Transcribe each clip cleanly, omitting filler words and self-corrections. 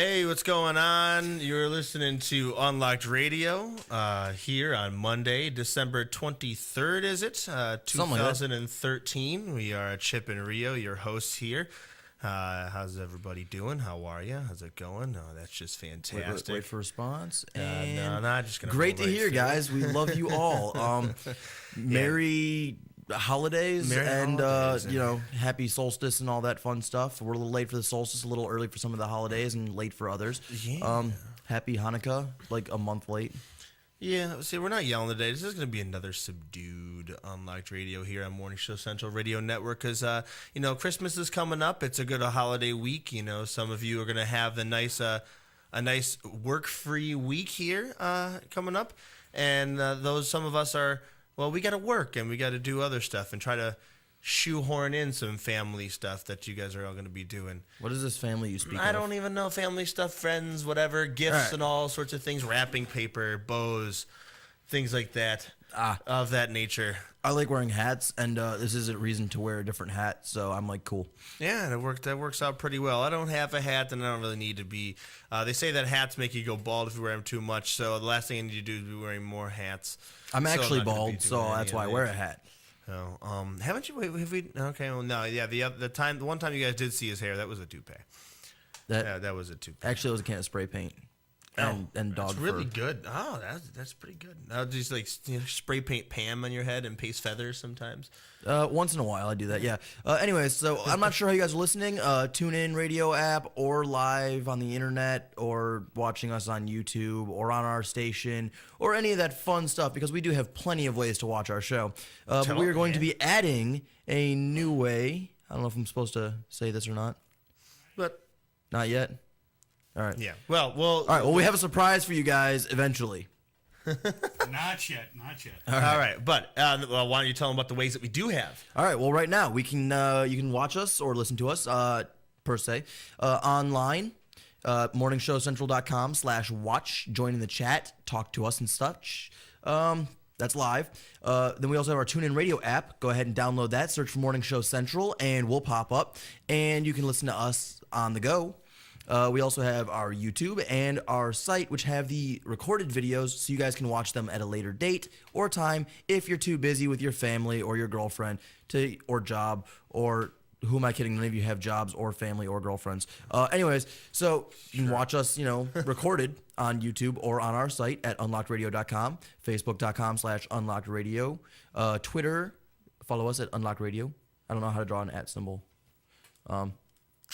Hey, what's going on? You're listening to Unlocked Radio here on Monday, December 23rd, is it? 2013. We are Chip and Rio, your hosts here. How's everybody doing? How are you? How's it going? No, that's just fantastic. Wait for response. No, not just gonna. Great to hear, guys. We love you all. Merry holidays and happy solstice and all that fun stuff. We're a little late for the solstice, a little early for some of the holidays, and late for others. Happy Hanukkah, like a month late. Yeah, see, we're not yelling today. This is going to be another subdued Unlocked Radio here on Morning Show Central Radio Network because, Christmas is coming up. It's a good holiday week. You know, some of you are going to have a nice work-free week here coming up. And some of us are, well, we got to work and we got to do other stuff and try to shoehorn in some family stuff that you guys are all going to be doing. What is this family you speak of? I don't even know. Family stuff, friends, whatever, gifts and all sorts of things, wrapping paper, bows, things like that, of that nature. I like wearing hats, and this is a reason to wear a different hat, so I'm like, cool. Yeah, that works out pretty well. I don't have a hat, and I don't really need to be. They say that hats make you go bald if you wear them too much, so the last thing I need to do is be wearing more hats. I'm actually bald, so that's why I wear a hat. Oh, haven't you? Have we? Okay, well, no, yeah. The one time you guys did see his hair, that was a toupee. That was a toupee. Actually, it was a can of spray paint. And dog fur. That's really good. Oh, that's pretty good. Just like spray paint Pam on your head and paste feathers sometimes. Once in a while, I do that. Yeah. Anyways, so I'm not sure how you guys are listening. Tune in radio app or live on the internet or watching us on YouTube or on our station or any of that fun stuff because we do have plenty of ways to watch our show. But we are going to be adding a new way. I don't know if I'm supposed to say this or not. But not yet. All right. Yeah. Well. All right. Well, we have a surprise for you guys eventually. Not yet. All right. But why don't you tell them about the ways that we do have? All right. Well, right now we can you can watch us or listen to us per se online. morningshowcentral.com/watch. Join in the chat. Talk to us and such. That's live. Then we also have our TuneIn Radio app. Go ahead and download that. Search for Morning Show Central, and we'll pop up. And you can listen to us on the go. We also have our YouTube and our site, which have the recorded videos, so you guys can watch them at a later date or time if you're too busy with your family or your girlfriend or job or who am I kidding? None of you have jobs or family or girlfriends. Anyways, so you can watch us, recorded on YouTube or on our site at unlockedradio.com, facebook.com/unlockedradio, Twitter, follow us at Unlocked Radio. I don't know how to draw an @ symbol.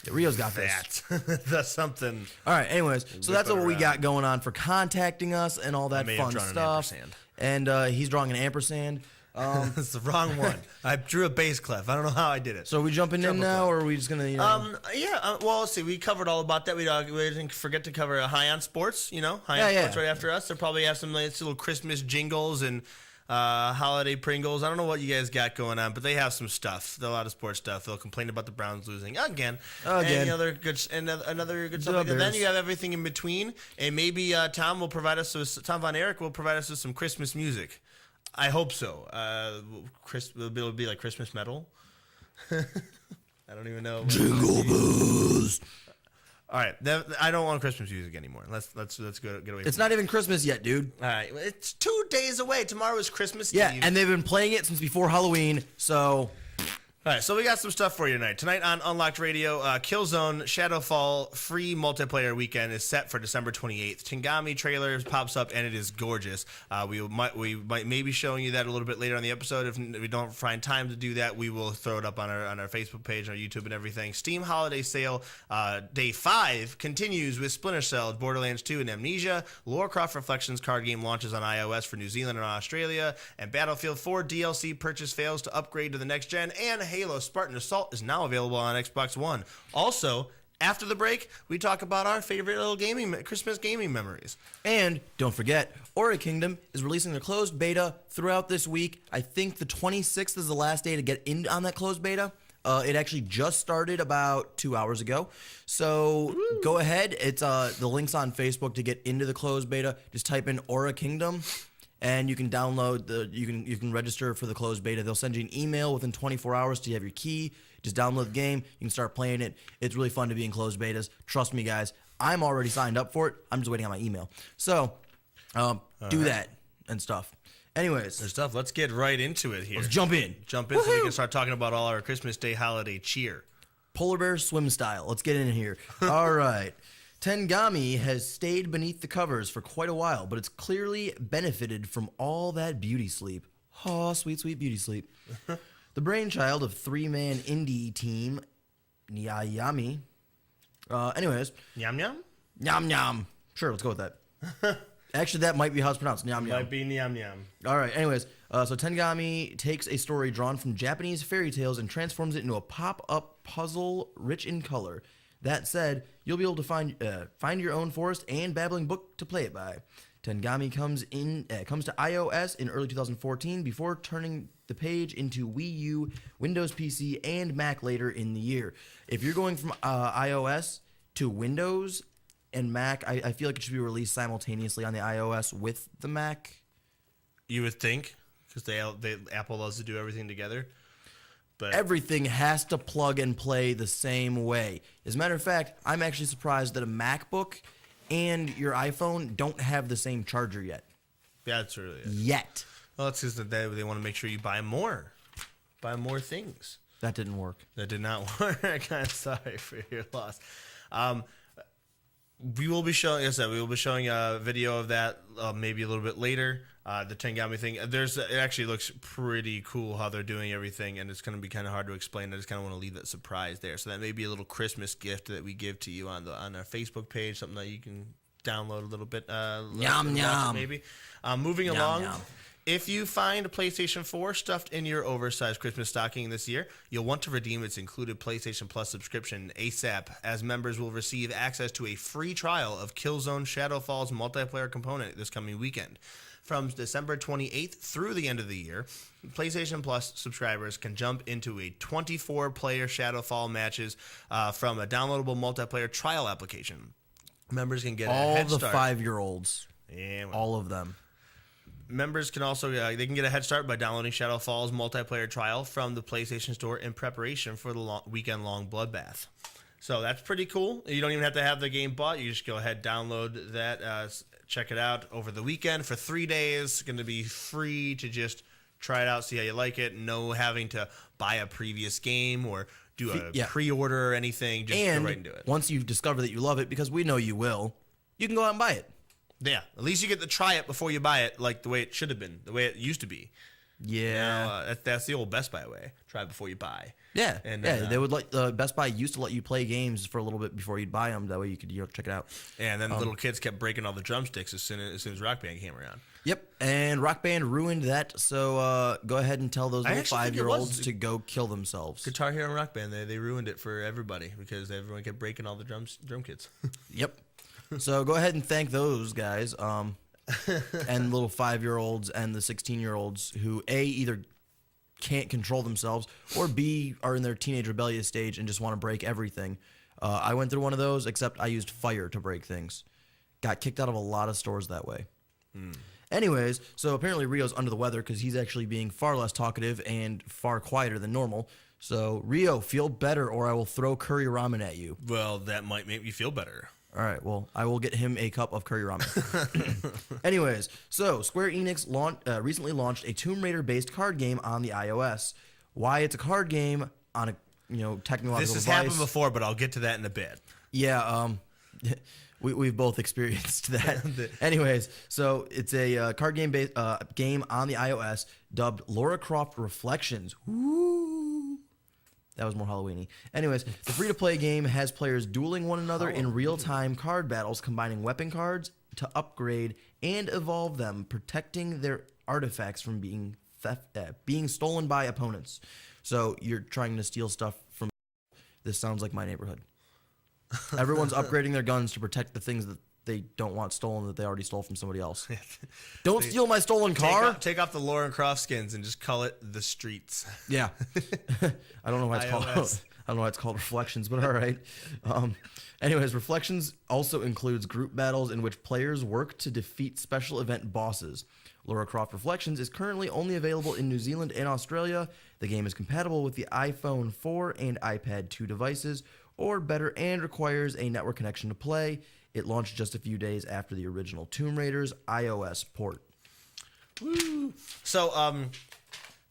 Rio's got this. That's something. All right. Anyways, so that's what we got going on for contacting us and all that fun stuff. And he's drawing an ampersand. It's the wrong one. I drew a bass clef. I don't know how I did it. So are we jumping in now, or are we just gonna? Well, let's see. We covered all about that. We didn't forget to cover High on Sports. High on Sports right after us. They'll probably have some nice little Christmas jingles and holiday Pringles. I don't know what you guys got going on, but they have some stuff. A lot of sports stuff. They'll complain about the Browns losing again. And another good stuff. Like that. Then you have everything in between, and maybe Tom Von Erich will provide us with some Christmas music. I hope so. It'll be like Christmas metal. I don't even know. Jingle bells. All right, I don't want Christmas music anymore. Let's get away. It's not even Christmas yet, dude. All right, it's 2 days away. Tomorrow is Christmas Eve. Yeah, and they've been playing it since before Halloween. So. All right, so we got some stuff for you tonight. Tonight on Unlocked Radio, Killzone Shadowfall free multiplayer weekend is set for December 28th. Chingami trailer pops up, and it is gorgeous. We might maybe showing you that a little bit later on the episode. If we don't find time to do that, we will throw it up on our Facebook page, our YouTube, and everything. Steam Holiday Sale Day 5 continues with Splinter Cell, Borderlands 2, and Amnesia. Lorecroft Reflections card game launches on iOS for New Zealand and Australia. And Battlefield 4 DLC purchase fails to upgrade to the next gen. And Halo Spartan Assault is now available on Xbox One. Also, after the break, we talk about our favorite little Christmas gaming memories. And don't forget, Aura Kingdom is releasing their closed beta throughout this week. I think the 26th is the last day to get in on that closed beta. It actually just started about 2 hours ago. So go ahead. It's the link's on Facebook to get into the closed beta. Just type in Aura Kingdom. And you can download you can register for the closed beta. They'll send you an email within 24 hours to have your key. Just download the game. You can start playing it. It's really fun to be in closed betas. Trust me, guys. I'm already signed up for it. I'm just waiting on my email. So do that and stuff. Anyways, There's stuff. Let's get right into it here. let's jump in. So we can start talking about all our Christmas Day holiday cheer. Polar bear swim style. Let's get in here. All right. Tengami has stayed beneath the covers for quite a while, but it's clearly benefited from all that beauty sleep. Oh, sweet, sweet beauty sleep. The brainchild of three-man indie team Nyayami. Anyways, Yum yum? Nyam Nyam. Sure, let's go with that. Actually, that might be how it's pronounced. Nyam Nyam. Might be yum yum. All right. Anyways, so Tengami takes a story drawn from Japanese fairy tales and transforms it into a pop-up puzzle rich in color. That said, you'll be able to find your own forest and babbling book to play it by. Tengami comes to iOS in early 2014 before turning the page into Wii U, Windows PC, and Mac later in the year. If you're going from iOS to Windows and Mac, I feel like it should be released simultaneously on the iOS with the Mac. You would think, because Apple loves to do everything together. But Everything has to plug and play the same way. As a matter of fact, I'm actually surprised that a MacBook and your iPhone don't have the same charger yet. yeah, that's really it. Yet. Well, it's just that they want to make sure you buy more things. That didn't work. That did not work. I'm kind of sorry for your loss. We will be showing, as I said, we will be showing a video of that maybe a little bit later. The Tengami thing. It actually looks pretty cool how they're doing everything, and it's going to be kind of hard to explain. I just kind of want to leave that surprise there. So that may be a little Christmas gift that we give to you on our Facebook page, something that you can download a little bit. Yum, yum. Maybe. Moving along. yum. If you find a PlayStation 4 stuffed in your oversized Christmas stocking this year, you'll want to redeem its included PlayStation Plus subscription ASAP, as members will receive access to a free trial of Killzone Shadowfall's multiplayer component this coming weekend. From December 28th through the end of the year, PlayStation Plus subscribers can jump into a 24-player Shadowfall matches from a downloadable multiplayer trial application. Members can get a All head the start. 5-year-olds. Yeah, well. All of them. Members can also they can get a head start by downloading Shadowfall's multiplayer trial from the PlayStation Store in preparation for the weekend-long bloodbath. So that's pretty cool. You don't even have to have the game bought. You just go ahead, download that, check it out over the weekend for 3 days. It's going to be free to just try it out, see how you like it. No having to buy a previous game or do a pre-order or anything. Just go right and do it. Once you discover that you love it, because we know you will, you can go out and buy it. Yeah, at least you get to try it before you buy it, like the way it should have been, the way it used to be. Yeah. That's the old Best Buy way. Try before you buy. Yeah, And yeah. They would Best Buy used to let you play games for a little bit before you'd buy them. That way you could check it out. And then the little kids kept breaking all the drumsticks as soon as Rock Band came around. Yep, and Rock Band ruined that. So go ahead and tell those little actually think it 5-year-olds was- to go kill themselves. Guitar Hero and Rock Band, they ruined it for everybody because everyone kept breaking all the drum kits. Yep. So go ahead and thank those guys, and little 5-year-olds and the 16-year-olds who either can't control themselves or B are in their teenage rebellious stage and just want to break everything. I went through one of those, except I used fire to break things. Got kicked out of a lot of stores that way. Anyways, so apparently Rio's under the weather because he's actually being far less talkative and far quieter than normal. So Rio, feel better or I will throw curry ramen at you. Well, that might make you feel better. All right, well, I will get him a cup of curry ramen. Anyways, so Square Enix recently launched a Tomb Raider-based card game on the iOS. Why it's a card game on a technological This has device? happened before, but I'll get to that in a bit. Yeah, we've both experienced that. Anyways, so it's a card game based game on the iOS dubbed Lara Croft Reflections. Woo! That was more Halloween-y. Anyways, the free-to-play game has players dueling one another in real-time card battles, combining weapon cards to upgrade and evolve them, protecting their artifacts from being stolen by opponents. So you're trying to steal stuff from... This sounds like my neighborhood. Everyone's upgrading their guns to protect the things that they don't want stolen that they already stole from somebody else. Don't steal my stolen car. Take off the Lauren Croft skins and just call it The Streets. Yeah. I don't know why it's called. I don't know why it's called Reflections, but all right. Anyways, Reflections also includes group battles in which players work to defeat special event bosses. Lara Croft Reflections is currently only available in New Zealand and Australia. The game is compatible with the iPhone 4 and iPad 2 devices, or better and requires a network connection to play. It launched just a few days after the original Tomb Raider's iOS port. Woo. So,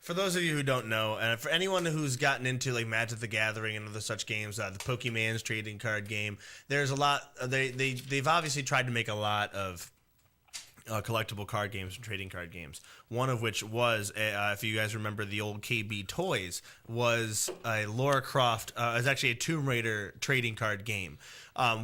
for those of you who don't know, and for anyone who's gotten into like Magic the Gathering and other such games, the Pokemon's trading card game, there's a lot. They've obviously tried to make a lot of collectible card games and trading card games. One of which was, if you guys remember, the old KB Toys was a Lara Croft. It's actually a Tomb Raider trading card game.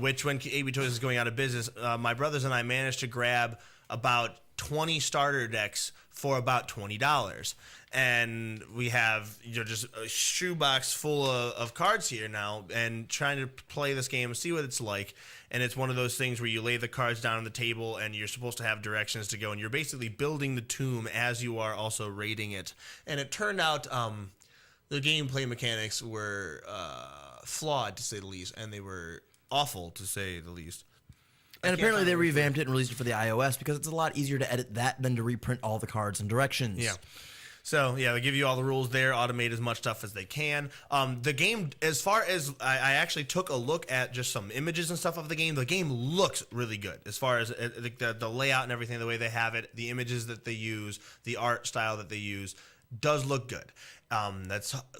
Which when KB Toys was going out of business, my brothers and I managed to grab about 20 starter decks for about $20. And we have just a shoebox full of cards here now, and trying to play this game, see what it's like. And it's one of those things where you lay the cards down on the table and you're supposed to have directions to go, and you're basically building the tomb as you are also raiding it. And it turned out the gameplay mechanics were flawed, to say the least, and they were awful, to say the least. And apparently they revamped it and released it for the iOS because it's a lot easier to edit that than to reprint all the cards and directions. Yeah. So, yeah, they give you all the rules there, automate as much stuff as they can. The game, as far as I actually took a look at just some images and stuff of the game looks really good. As far as the layout and everything, the way they have it, the images that they use, the art style that they use, does look good.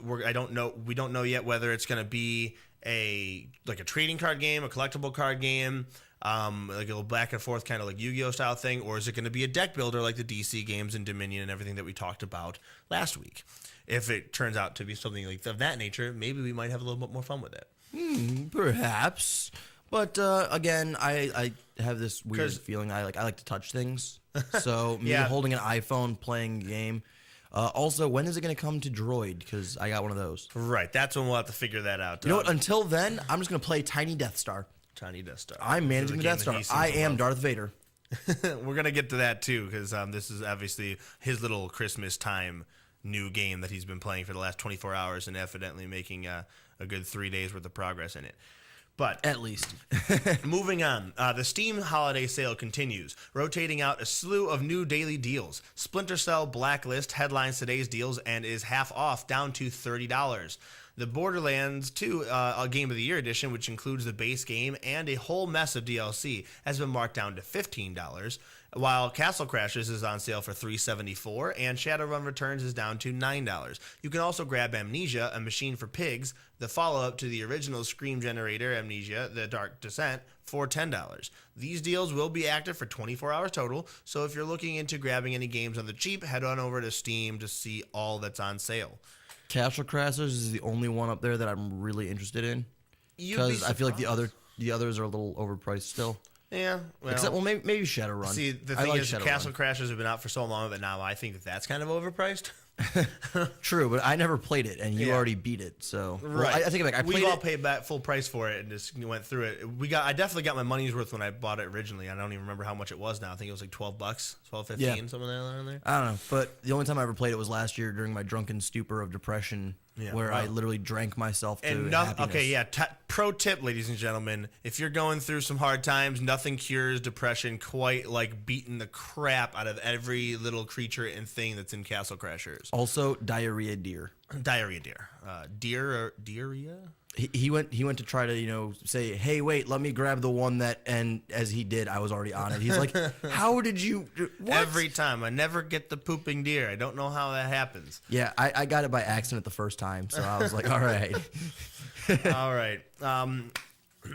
We don't know yet whether it's going to be a trading card game, a collectible card game, like a little back and forth kind of like Yu-Gi-Oh style thing, or is it going to be a deck builder like the DC games and Dominion and everything that we talked about last week? If it turns out to be something like of that nature, maybe we might have a little bit more fun with it. Perhaps. But again, I have this weird feeling I like to touch things. So me holding an iPhone playing a game. Also, when is it going to come to Droid? Because I got one of those. Right, that's when we'll have to figure that out. You know what? Until then, I'm just going to play Tiny Death Star. Tiny Death Star. I'm managing the Death Star. I am Darth Vader. We're going to get to that, too, because this is obviously his little Christmas time new game that he's been playing for the last 24 hours and evidently making a good 3 days worth of progress in it. But at least. Moving on, the Steam holiday sale continues, rotating out a slew of new daily deals. Splinter Cell Blacklist headlines today's deals and is half off, down to $30. The Borderlands 2 Game of the Year edition, which includes the base game and a whole mess of DLC, has been marked down to $15, while Castle Crashers is on sale for $3.74 and Shadowrun Returns is down to $9. You can also grab Amnesia, A Machine for Pigs, the follow-up to the original Scream generator Amnesia, The Dark Descent, for $10. These deals will be active for 24 hours total, so if you're looking into grabbing any games on the cheap, head on over to Steam to see all that's on sale. Castle Crashers is the only one up there that I'm really interested in, because I feel like the others are a little overpriced still. Yeah, well, except maybe Shadowrun. See, the thing is, Castle Crashers have been out for so long that now I think that's kind of overpriced. True, but I never played it, and you already beat it. So right, I think I played we all paid back full price for it and just went through it. I definitely got my money's worth when I bought it originally. I don't even remember how much it was now. I think it was like $12, $12.15, something like that. I don't know, but the only time I ever played it was last year during my drunken stupor of depression, where I literally drank myself to happiness. Okay, pro tip, ladies and gentlemen, if you're going through some hard times, nothing cures depression quite like beating the crap out of every little creature and thing that's in Castle Crashers. Also, diarrhea deer. Diarrhea? He went to try to, say, hey, wait, let me grab the one that, and as he did, I was already on it. He's like, how did you, what? Every time. I never get the pooping deer. I don't know how that happens. Yeah, I got it by accident the first time, so I was like, all right. All right.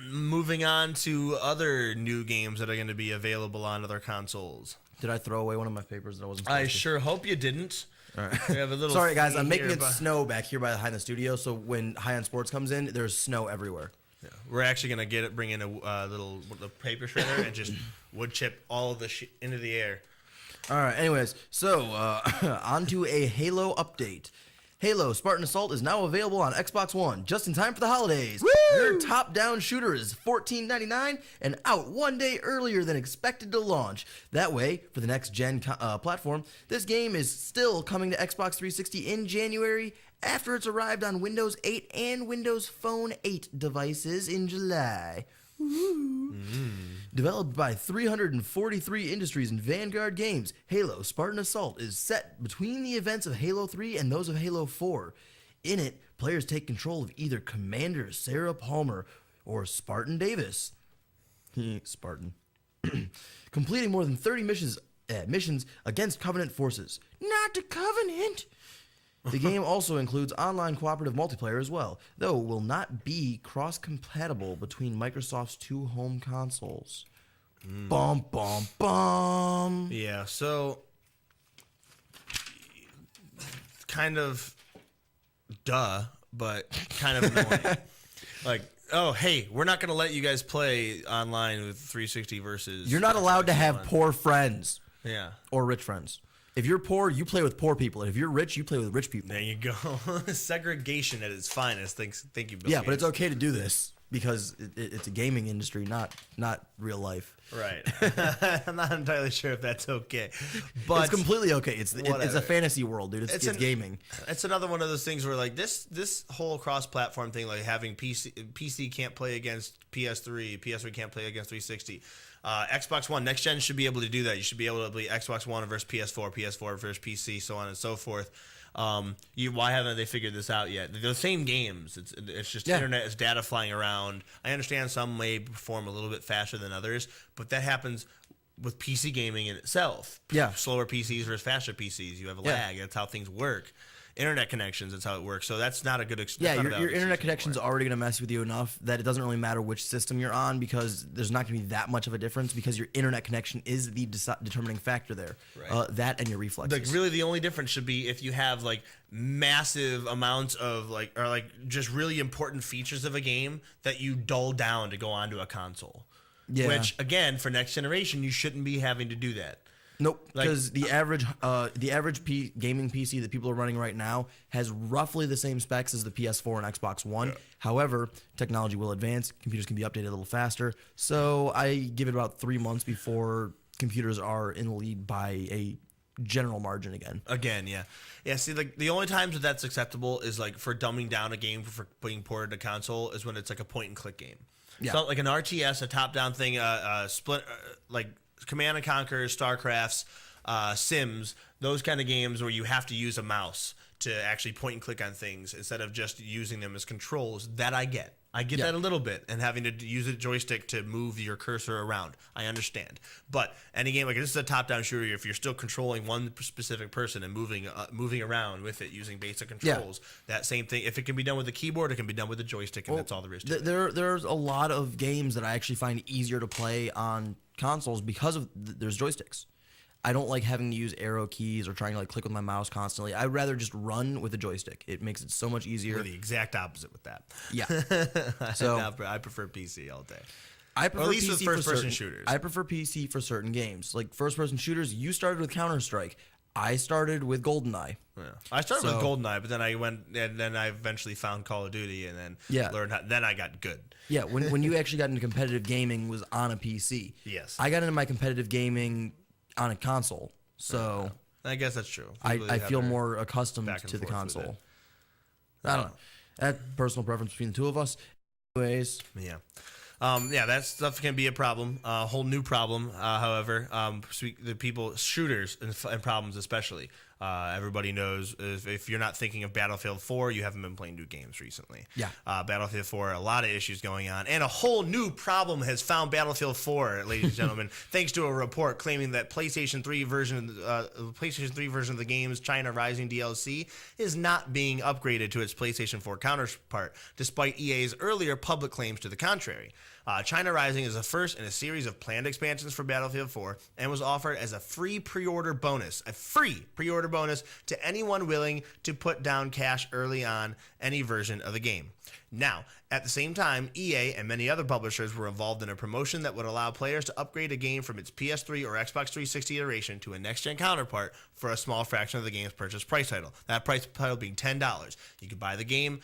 Moving on to other new games that are going to be available on other consoles. Did I throw away one of my papers that I wasn't supposed to? I sure hope you didn't. All right. We have a little Sorry, guys. I'm making it snow back here behind the studio, so when High on Sports comes in, there's snow everywhere. Yeah. We're actually going to bring in a little paper shredder and just wood chip all of the shit into the air. All right. Anyways, so on to a Halo update. Halo Spartan Assault is now available on Xbox One, just in time for the holidays. Woo! Your top-down shooter is $14.99 and out 1 day earlier than expected to launch. That way, for the next-gen platform, this game is still coming to Xbox 360 in January after it's arrived on Windows 8 and Windows Phone 8 devices in July. Developed by 343 Industries and Vanguard Games, Halo Spartan Assault is set between the events of Halo 3 and those of Halo 4. In it, players take control of either Commander Sarah Palmer or Spartan Davis. Spartan. Completing more than 30 missions against Covenant forces. Not the Covenant! The game also includes online cooperative multiplayer as well, though it will not be cross-compatible between Microsoft's 2 home consoles. Bum, bum, bum. Yeah, so kind of duh, but kind of annoying. Like, oh, hey, we're not going to let you guys play online with 360 versus... You're not allowed to have poor friends. Yeah. Or rich friends. If you're poor, you play with poor people. And if you're rich, you play with rich people. There you go. Segregation at its finest. Thank you, Bill Yeah, Gates. but it's okay to do this because it's a gaming industry, not real life. Right. I'm not entirely sure if that's okay. But it's completely okay. It's a whatever. fantasy world, dude. It's gaming. It's another one of those things where like this whole cross-platform thing, like having PC can't play against PS3, PS3 can't play against 360. Xbox One, next gen should be able to do that. You should be able to play Xbox One versus PS4, PS4 versus PC, so on and so forth. Why haven't they figured this out yet? They're the same games. It's just internet, it's data flying around. I understand some may perform a little bit faster than others, but that happens with PC gaming in itself. Yeah. Slower PCs versus faster PCs. You have a lag. That's how things work. Internet connections, that's how it works. So that's not a good experience. Yeah, your internet connection's already going to mess with you enough that it doesn't really matter which system you're on because there's not going to be that much of a difference because your internet connection is the determining factor there. Right. That and your reflexes. Like really the only difference should be if you have like massive amounts of or just really important features of a game that you dull down to go onto a console. Yeah. Which again, for next generation, you shouldn't be having to do that. Nope, because the average gaming PC that people are running right now has roughly the same specs as the PS4 and Xbox One. Yeah. However, technology will advance. Computers can be updated a little faster. So I give it about 3 months before computers are in the lead by a general margin again. Yeah. See, like the only times that's acceptable is like for dumbing down a game for being ported to console is when it's like a point and click game. Yeah. So like an RTS, a top down thing, split like Command and Conquer, StarCrafts, Sims, those kind of games where you have to use a mouse to actually point and click on things instead of just using them as controls. That I get. I get that a little bit, and having to use a joystick to move your cursor around. I understand. But any game like this is a top-down shooter. If you're still controlling one specific person and moving around with it using basic controls, that same thing. If it can be done with a keyboard, it can be done with a joystick, and that's all there is to it. There's a lot of games that I actually find easier to play on consoles because of there's joysticks. I don't like having to use arrow keys or trying to like click with my mouse constantly. I'd rather just run with a joystick. It makes it so much easier. We're the exact opposite with that. Yeah. So I prefer PC all day. I prefer or at least PC with first-person shooters. I prefer PC for certain games. Like first-person shooters, you started with Counter-Strike. I started with GoldenEye. Yeah. I started with GoldenEye, but then I eventually found Call of Duty and then learned how. Then I got good. Yeah, when you actually got into competitive gaming was on a PC. Yes. I got into my competitive gaming on a console, so I guess that's true. I feel more accustomed to the console. I don't know. That personal preference between the two of us. Anyways. Yeah. That stuff can be a problem, a whole new problem. However, the people, shooters and problems especially. Everybody knows if you're not thinking of Battlefield 4, you haven't been playing new games recently. Yeah. Battlefield 4, a lot of issues going on. And a whole new problem has found Battlefield 4, ladies and gentlemen, thanks to a report claiming that PlayStation 3 version of the game's China Rising DLC is not being upgraded to its PlayStation 4 counterpart, despite EA's earlier public claims to the contrary. China Rising is the first in a series of planned expansions for Battlefield 4 and was offered as a free pre-order bonus to anyone willing to put down cash early on any version of the game. Now, at the same time, EA and many other publishers were involved in a promotion that would allow players to upgrade a game from its PS3 or Xbox 360 iteration to a next-gen counterpart for a small fraction of the game's purchase price title. That price title being $10. You could buy the game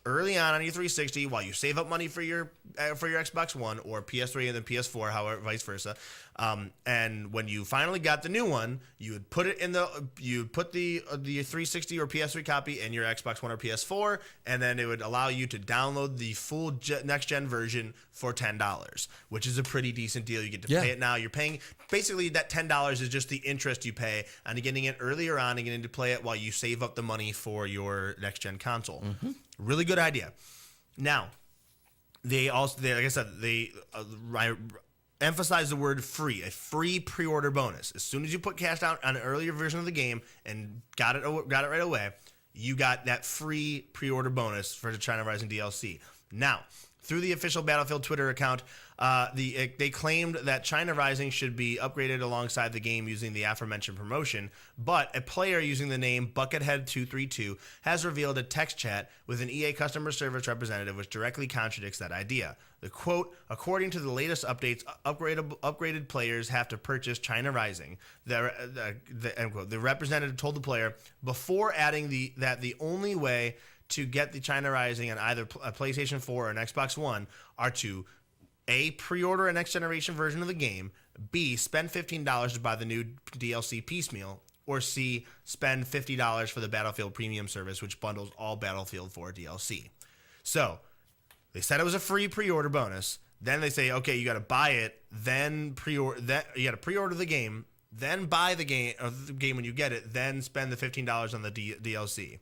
early on your 360 while you save up money for your Xbox One or PS3 and then PS4, however, vice versa. And when you finally got the new one, you would put the 360 or PS3 copy in your Xbox One or PS4, and then it would allow you to download the full next gen version for $10, which is a pretty decent deal. You get to pay it now. You're paying basically that $10 is just the interest you pay on getting it earlier on and getting to play it while you save up the money for your next gen console. Mm-hmm. Really good idea. Now, like I said, they emphasize the word free, a free pre-order bonus. As soon as you put cash down on an earlier version of the game and got it right away, you got that free pre-order bonus for the China Rising DLC. Now, through the official Battlefield Twitter account, they claimed that China Rising should be upgraded alongside the game using the aforementioned promotion, but a player using the name Buckethead232 has revealed a text chat with an EA customer service representative which directly contradicts that idea. The quote, according to the latest updates, upgraded players have to purchase China Rising. End quote. The representative told the player before adding that the only way to get the China Rising on either a PlayStation 4 or an Xbox One are to A, pre-order a next-generation version of the game, B, spend $15 to buy the new DLC piecemeal, or C, spend $50 for the Battlefield Premium service, which bundles all Battlefield 4 DLC. So, they said it was a free pre-order bonus. Then they say, okay, you got to buy it, then you got to pre-order the game, then buy the game when you get it, then spend the $15 on the DLC.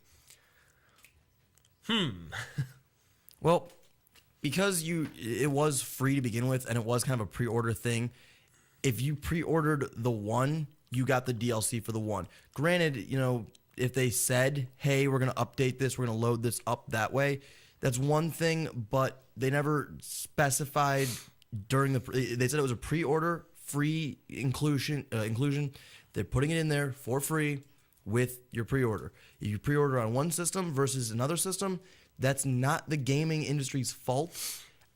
Well, because it was free to begin with, and it was kind of a pre-order thing. If you pre-ordered the one, you got the DLC for the one. Granted, if they said, "Hey, we're gonna update this, we're gonna load this up that way," that's one thing. But they never specified during they said it was a pre-order free inclusion. They're putting it in there for free with your pre-order. If you pre-order on one system versus another system, that's not the gaming industry's fault.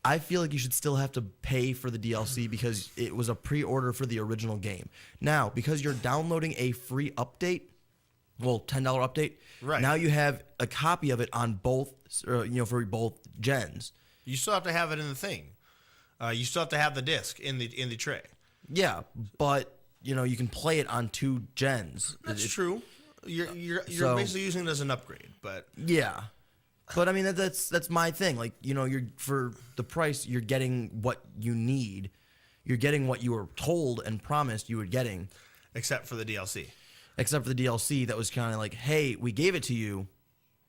I feel like you should still have to pay for the DLC because it was a pre-order for the original game. Now, because you're downloading a free update, well, $10 update, right. Now you have a copy of it on both, for both gens. You still have to have it in the thing. You still have to have the disc in the tray. Yeah, but you can play it on two gens. That's true. You're basically using it as an upgrade, but yeah. But I mean that's my thing. Like, you're for the price, you're getting what you need. You're getting what you were told and promised you were getting. Except for the DLC. Except for the DLC that was kind of like, hey, we gave it to you,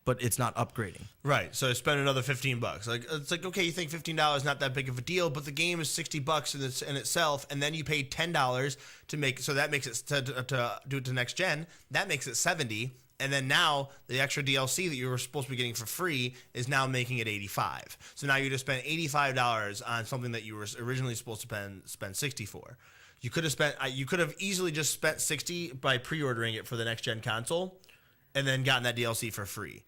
but it's not upgrading. Right. So spend another $15. Like, it's like, okay, you think $15 is not that big of a deal, but the game is $60 in itself, and then you paid $10 to make, so that makes it to do it to next gen. That makes it $70. And then now the extra DLC that you were supposed to be getting for free is now making it $85. So now you just spent $85 on something that you were originally supposed to spend $60 for. You could have easily just spent $60 by pre-ordering it for the next gen console, and then gotten that DLC for free.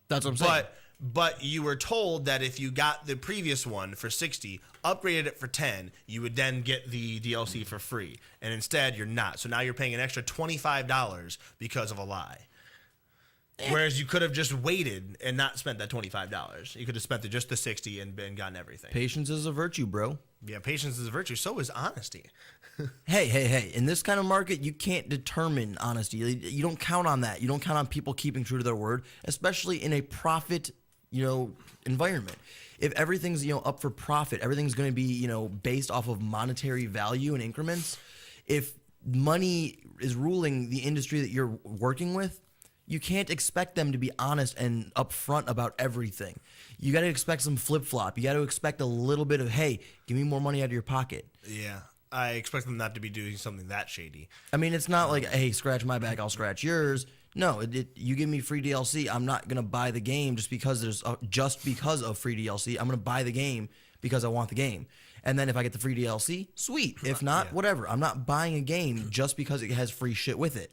That's what I'm saying. But you were told that if you got the previous one for $60, upgraded it for $10, you would then get the DLC for free. And instead, you're not. So now you're paying an extra $25 because of a lie. Whereas you could have just waited and not spent that $25. You could have spent just the $60 and gotten everything. Patience is a virtue, bro. Yeah, patience is a virtue. So is honesty. Hey. In this kind of market, you can't determine honesty. You don't count on that. You don't count on people keeping true to their word, especially in a profit, environment. If everything's, up for profit, everything's going to be, based off of monetary value and increments. If money is ruling the industry that you're working with, you can't expect them to be honest and upfront about everything. You got to expect some flip-flop. You got to expect a little bit of, hey, give me more money out of your pocket. Yeah, I expect them not to be doing something that shady. I mean, it's not like, hey, scratch my back, I'll scratch yours. No, you give me free DLC, I'm not going to buy the game just because of free DLC. I'm going to buy the game because I want the game. And then if I get the free DLC, sweet. If not, whatever. I'm not buying a game just because it has free shit with it.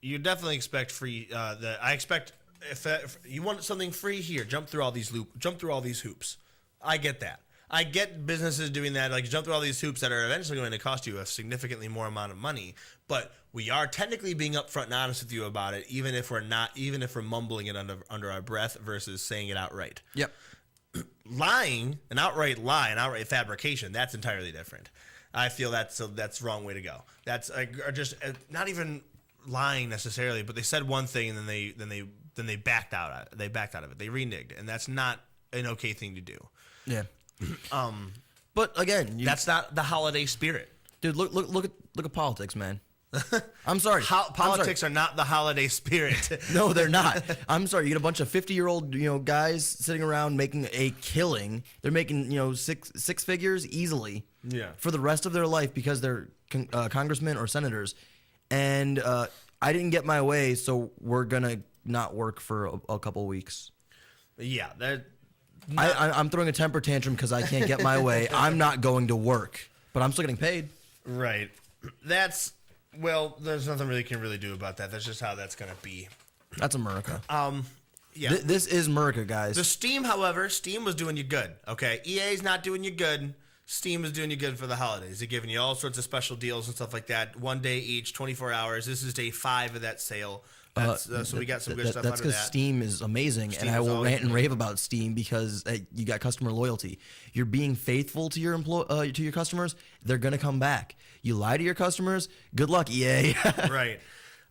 You definitely expect free. I expect if you want something free here, jump through all these hoops. I get that. I get businesses doing that, like jump through all these hoops that are eventually going to cost you a significantly more amount of money. But we are technically being upfront and honest with you about it, even if we're mumbling it under our breath versus saying it outright. Yep. Lying, an outright lie, an outright fabrication, that's entirely different. I feel that's the wrong way to go. That's just not even lying necessarily, but they said one thing and then they backed out. They backed out of it. They reneged, and that's not an okay thing to do. Yeah. But again, that's not the holiday spirit. Dude, look at politics, man. I'm sorry. Politics are not the holiday spirit. No, they're not. I'm sorry. You get a bunch of 50-year-old, guys sitting around making a killing. They're making, six figures easily. Yeah. For the rest of their life because they're congressmen or senators, and I didn't get my way, so we're gonna not work for a couple weeks. Yeah, I'm throwing a temper tantrum because I can't get my way. I'm not going to work, but I'm still getting paid. Right. There's nothing you can really do about that. That's just how that's going to be. That's America. Yeah. This is America, guys. The Steam, however, Steam was doing you good. Okay, EA's not doing you good. Steam is doing you good for the holidays. They're giving you all sorts of special deals and stuff like that. 1 day each, 24 hours. This is day 5 of that sale. So we got some good stuff That's under because that. Steam is amazing, Steam and I is will always rant and amazing. rave about Steam because you got customer loyalty. You're being faithful to your to your customers. They're gonna come back. You lie to your customers. Good luck, EA. Right.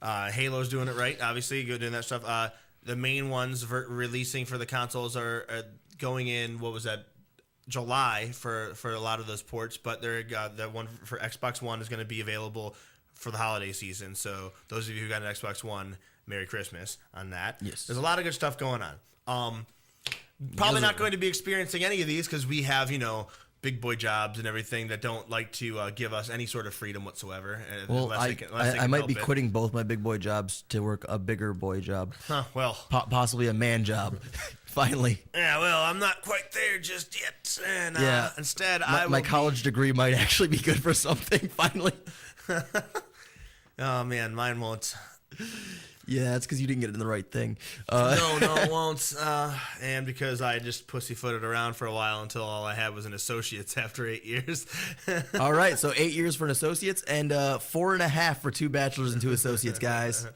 Halo's doing it right. Obviously, good doing that stuff. The main ones releasing for the consoles are going in. What was that? July for a lot of those ports, but the one for Xbox One is going to be available for the holiday season. So those of you who got an Xbox One, Merry Christmas on that. Yes. There's a lot of good stuff going on. Probably not going to be experiencing any of these because we have, big boy jobs and everything that don't like to give us any sort of freedom whatsoever. Well, unless they I can might help be it. quitting both my big boy jobs to work a bigger boy job. Huh, well. Possibly a man job. Finally. Yeah, well, I'm not quite there just yet. And instead, my college degree might actually be good for something, finally. Oh, man, mine won't. Yeah, that's because you didn't get it in the right thing. No, it won't. And because I just pussyfooted around for a while until all I had was an associate's after 8 years. All right, so 8 years for an associate's and 4.5 for 2 bachelors and 2 associates, guys.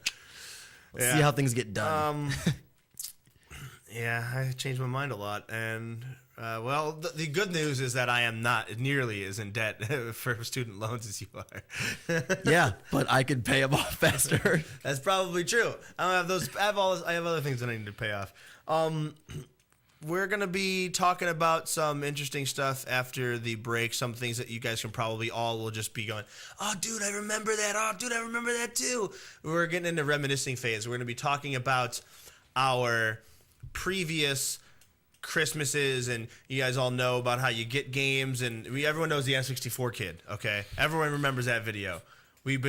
Let's see how things get done. Yeah, I changed my mind a lot. And, the good news is that I am not nearly as in debt for student loans as you are. Yeah, but I could pay them off faster. That's probably true. I don't have those. I have other things that I need to pay off. We're going to be talking about some interesting stuff after the break. Some things that you guys can probably will just be going, oh, dude, I remember that. Oh, dude, I remember that too. We're getting into reminiscing phase. We're going to be talking about our previous Christmases, and you guys all know about how you get games, and everyone knows the N64 kid. Okay, everyone remembers that video. We've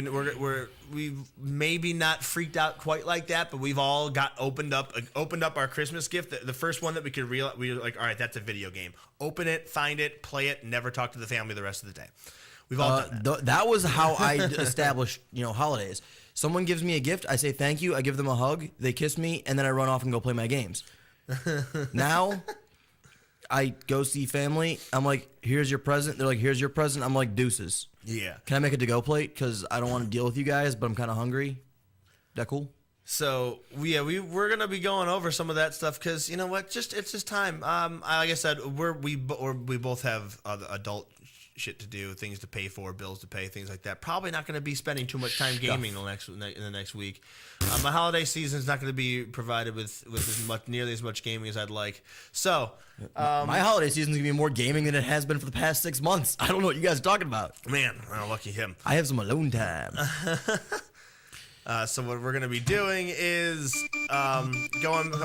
maybe not freaked out quite like that, but we've all got opened up our Christmas gift. The first one that we could realize, we were like, all right, that's a video game. Open it, find it, play it, never talk to the family the rest of the day. We've all done that. That was how I established, holidays. Someone gives me a gift, I say thank you, I give them a hug, they kiss me, and then I run off and go play my games. Now, I go see family. I'm like, here's your present. They're like, here's your present. I'm like, deuces. Yeah. Can I make a to-go plate? Because I don't want to deal with you guys, but I'm kind of hungry. That cool? So we're gonna be going over some of that stuff because you know what, it's just time. Like I said, we both have adult shit to do, things to pay for, bills to pay, things like that. Probably not going to be spending too much time gaming in the next week. My holiday season is not going to be provided with nearly as much gaming as I'd like. So my holiday season is going to be more gaming than it has been for the past 6 months. I don't know what you guys are talking about. Man, lucky him. I have some alone time. So what we're going to be doing is going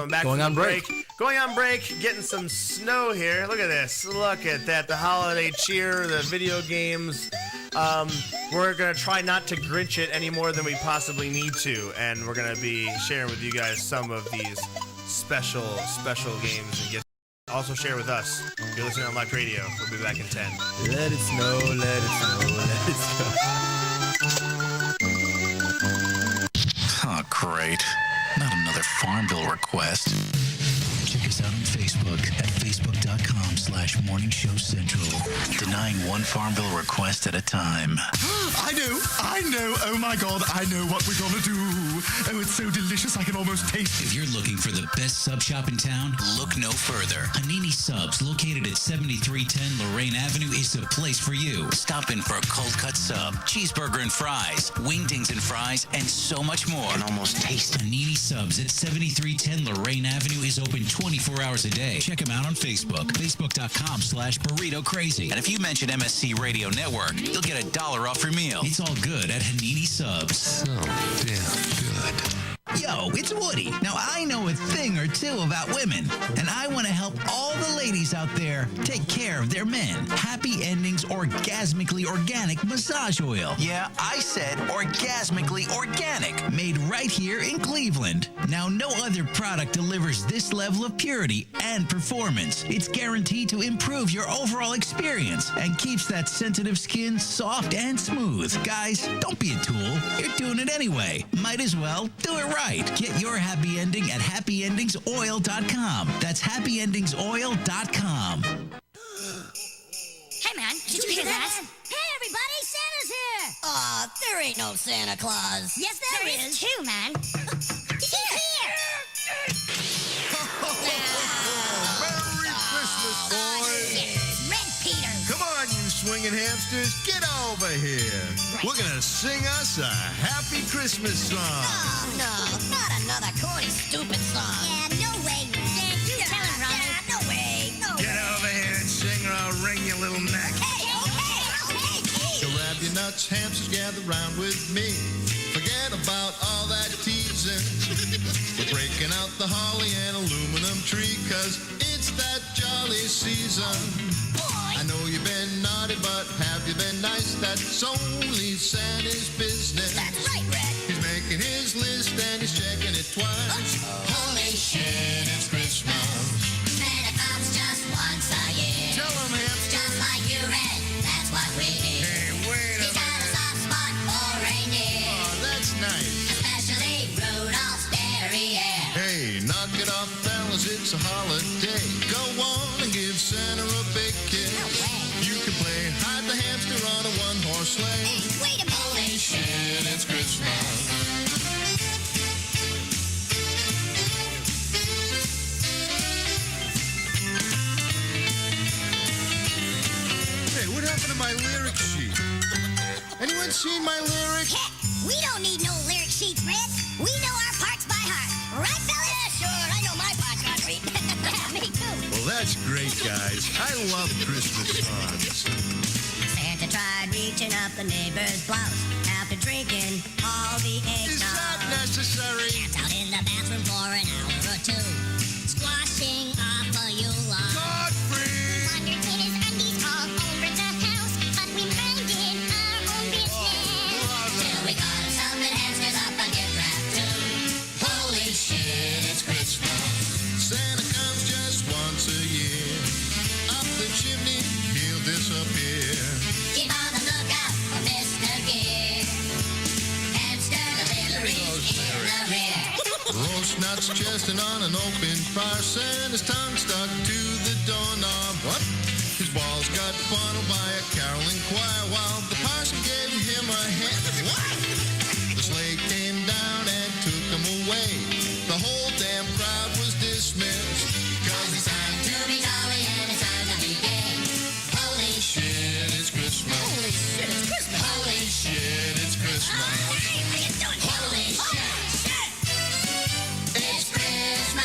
back Going from on the break. Going on break, getting some snow here. Look at this. Look at that. The holiday cheer, the video games. We're going to try not to Grinch it any more than we possibly need to. And we're going to be sharing with you guys some of these special games. And also share with us. You're listening to Unlocked Radio. We'll be back in 10. Let it snow, let it snow, let it snow. Oh, great. Not another Farmville request. Check us out on Facebook at facebook.com/morningshowcentral. Denying one Farmville request at a time. I know. Oh my God, I know what we're gonna do. Oh, it's so delicious, I can almost taste it. If you're looking for the best sub shop in town, look no further. Hanini Subs, located at 7310 Lorraine Avenue, is the place for you. Stop in for a cold cut sub, cheeseburger and fries, wingdings and fries, and so much more. I can almost taste it. Hanini Subs at 7310 Lorraine Avenue is open 24 hours a day. Check them out on Facebook, facebook.com/burrito crazy. And if you mention MSC Radio Network, you'll get $1 off your meal. It's all good at Hanini Subs. Subs. So damn good. Yo, it's Woody. Now, I know a thing or two about women, and I want to help all the ladies out there take care of their men. Happy Endings Orgasmically Organic Massage Oil. Yeah, I said orgasmically organic, made right here in Cleveland. Now, no other product delivers this level of purity and performance. It's guaranteed to improve your overall experience and keeps that sensitive skin soft and smooth. Guys, don't be a tool. You're doing it anyway. Might as well do it right. Get your happy ending at happyendingsoil.com. That's happyendingsoil.com. Hey, man, did you hear that? Hey, everybody, Santa's here! Aw, there ain't no Santa Claus. Yes, there is too, man. He's here! Merry Christmas, boys! Red Peter! Come on, you swinging hamsters, get over here. We're gonna sing us a happy Christmas song. Oh, no, not another corny, stupid song. Yeah, no way, man. You tell him, Ronnie. No way, no Get way. over here and sing or I'll wring your little neck. Hey, okay. Grab your nuts, hamsters, gather round with me. Forget about all that teasing. We're breaking out the holly and aluminum tree, 'cause it's that jolly season. I know you've been naughty, but have you been nice? That's only Santa's business. That's right, Red. He's making his list and he's checking it twice. Holy shit, it's Christmas. Santa comes just once a year. Tell him, hamster. Just like you, Red. That's what we hear. Hey, wait a He's got a minute. soft spot for reindeer. Oh, that's nice. Especially Rudolph's derriere. Hey, knock it off, fellas, it's a holiday. Go on and give Santa a big kiss. No way. You can play hide the hamster on a one-horse sleigh. Hey, wait a minute. Holy shit, it's Christmas. Hey, what happened to my lyric sheet? Anyone seen my lyrics? Heck, we don't need no lyric sheets, Red. We know our parts by heart. Right, fellas? Yeah, sure, I know my parts, Godfrey. Yeah, me too. Well, that's great, guys. I love Christmas songs. Santa tried reaching up the neighbor's blouse after drinking all the Is that eggnog. necessary? Camped out in the bathroom for an hour or two, squashing off a Yule log. Godfrey! Wandered in his undies all over the house, but we minded our own business. Till we got him something hamsters up a gift wrap too. Holy shit, it's Christmas. Santa comes just once a year. Up the chimney, he'll disappear. Keep on the lookout for Mr. Gear. Hamster deliveries in the rear. Roast nuts chesting on an open fire. Santa's tongue stuck to the doorknob. What? His balls got funneled by a caroling choir while the parson gave him a hand. What? The sleigh came down and took him away. The whole damn crowd was dismissed. 'Cause it's time To be jolly and it's time to be gay. Holy shit, it's Christmas. Holy shit, it's Christmas. Holy shit, it's Christmas. Hey, how you doing? Holy shit. It's Christmas.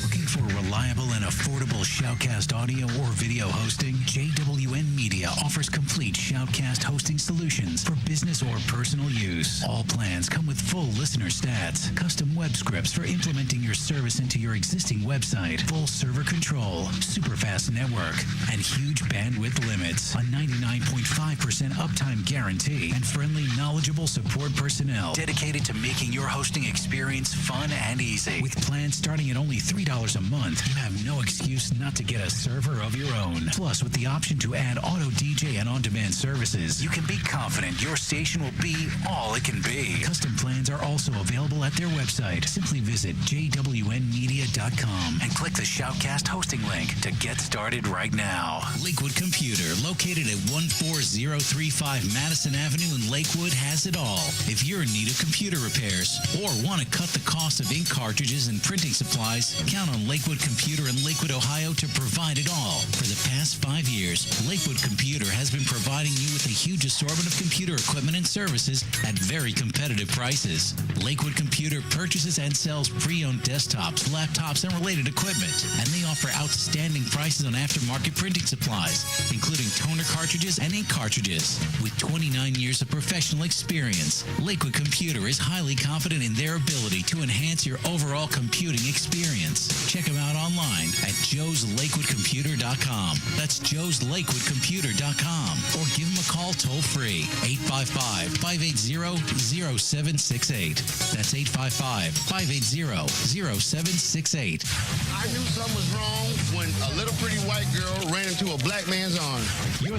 Looking for reliable and affordable Shoutcast audio or video hosting? JWN Media offers complete Shoutcast hosting solutions for business or personal use. All plans come with full listener stats, custom web scripts for implementing your service into your existing website, full server control, super fast network, and huge bandwidth limits. A 99.5% uptime guarantee and friendly, knowledgeable support personnel dedicated to making your hosting experience fun and easy. With plans starting at only $3 a month, you have no excuse not to get a server of your own. Plus, with the option to add auto DJ and on-demand services, you can be confident your station will be all it can be. Custom plans are also available at their website. Simply visit jwnmedia.com and click the Shoutcast hosting link to get started right now. Lakewood Computer, located at 14035 Madison Avenue in Lakewood, has it all. If you're in need of computer repairs or want to cut the cost of ink cartridges and printing supplies, count on Lakewood Computer in Lakewood, Ohio to provide it all. For the past 5 years, Lakewood Computer Computer has been providing you with a huge assortment of computer equipment and services at very competitive prices. Lakewood Computer purchases and sells pre-owned desktops, laptops, and related equipment. And they offer outstanding prices on aftermarket printing supplies, including toner cartridges and ink cartridges. With 29 years of professional experience, Lakewood Computer is highly confident in their ability to enhance your overall computing experience. Check them out online at joeslakewoodcomputer.com. That's joeslakewoodcomputer.com. Or give them a call toll-free, 855-580-0768. That's 855-580-0768. I knew something was wrong when a little pretty white girl ran into a black man's arms. You're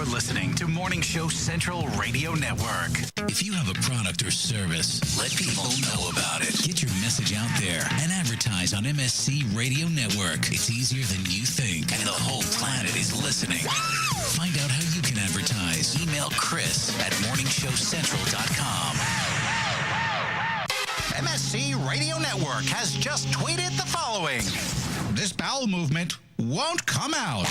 listening to Morning Show Central Radio Network. If you have a product or service, let people know about it. Get your message out there and advertise on MSC Radio Network. It's easier than you think, and the whole planet is listening. Find out how you can advertise. Email Chris at morningshowcentral.com. MSC Radio Network has just tweeted the following. This bowel movement won't come out.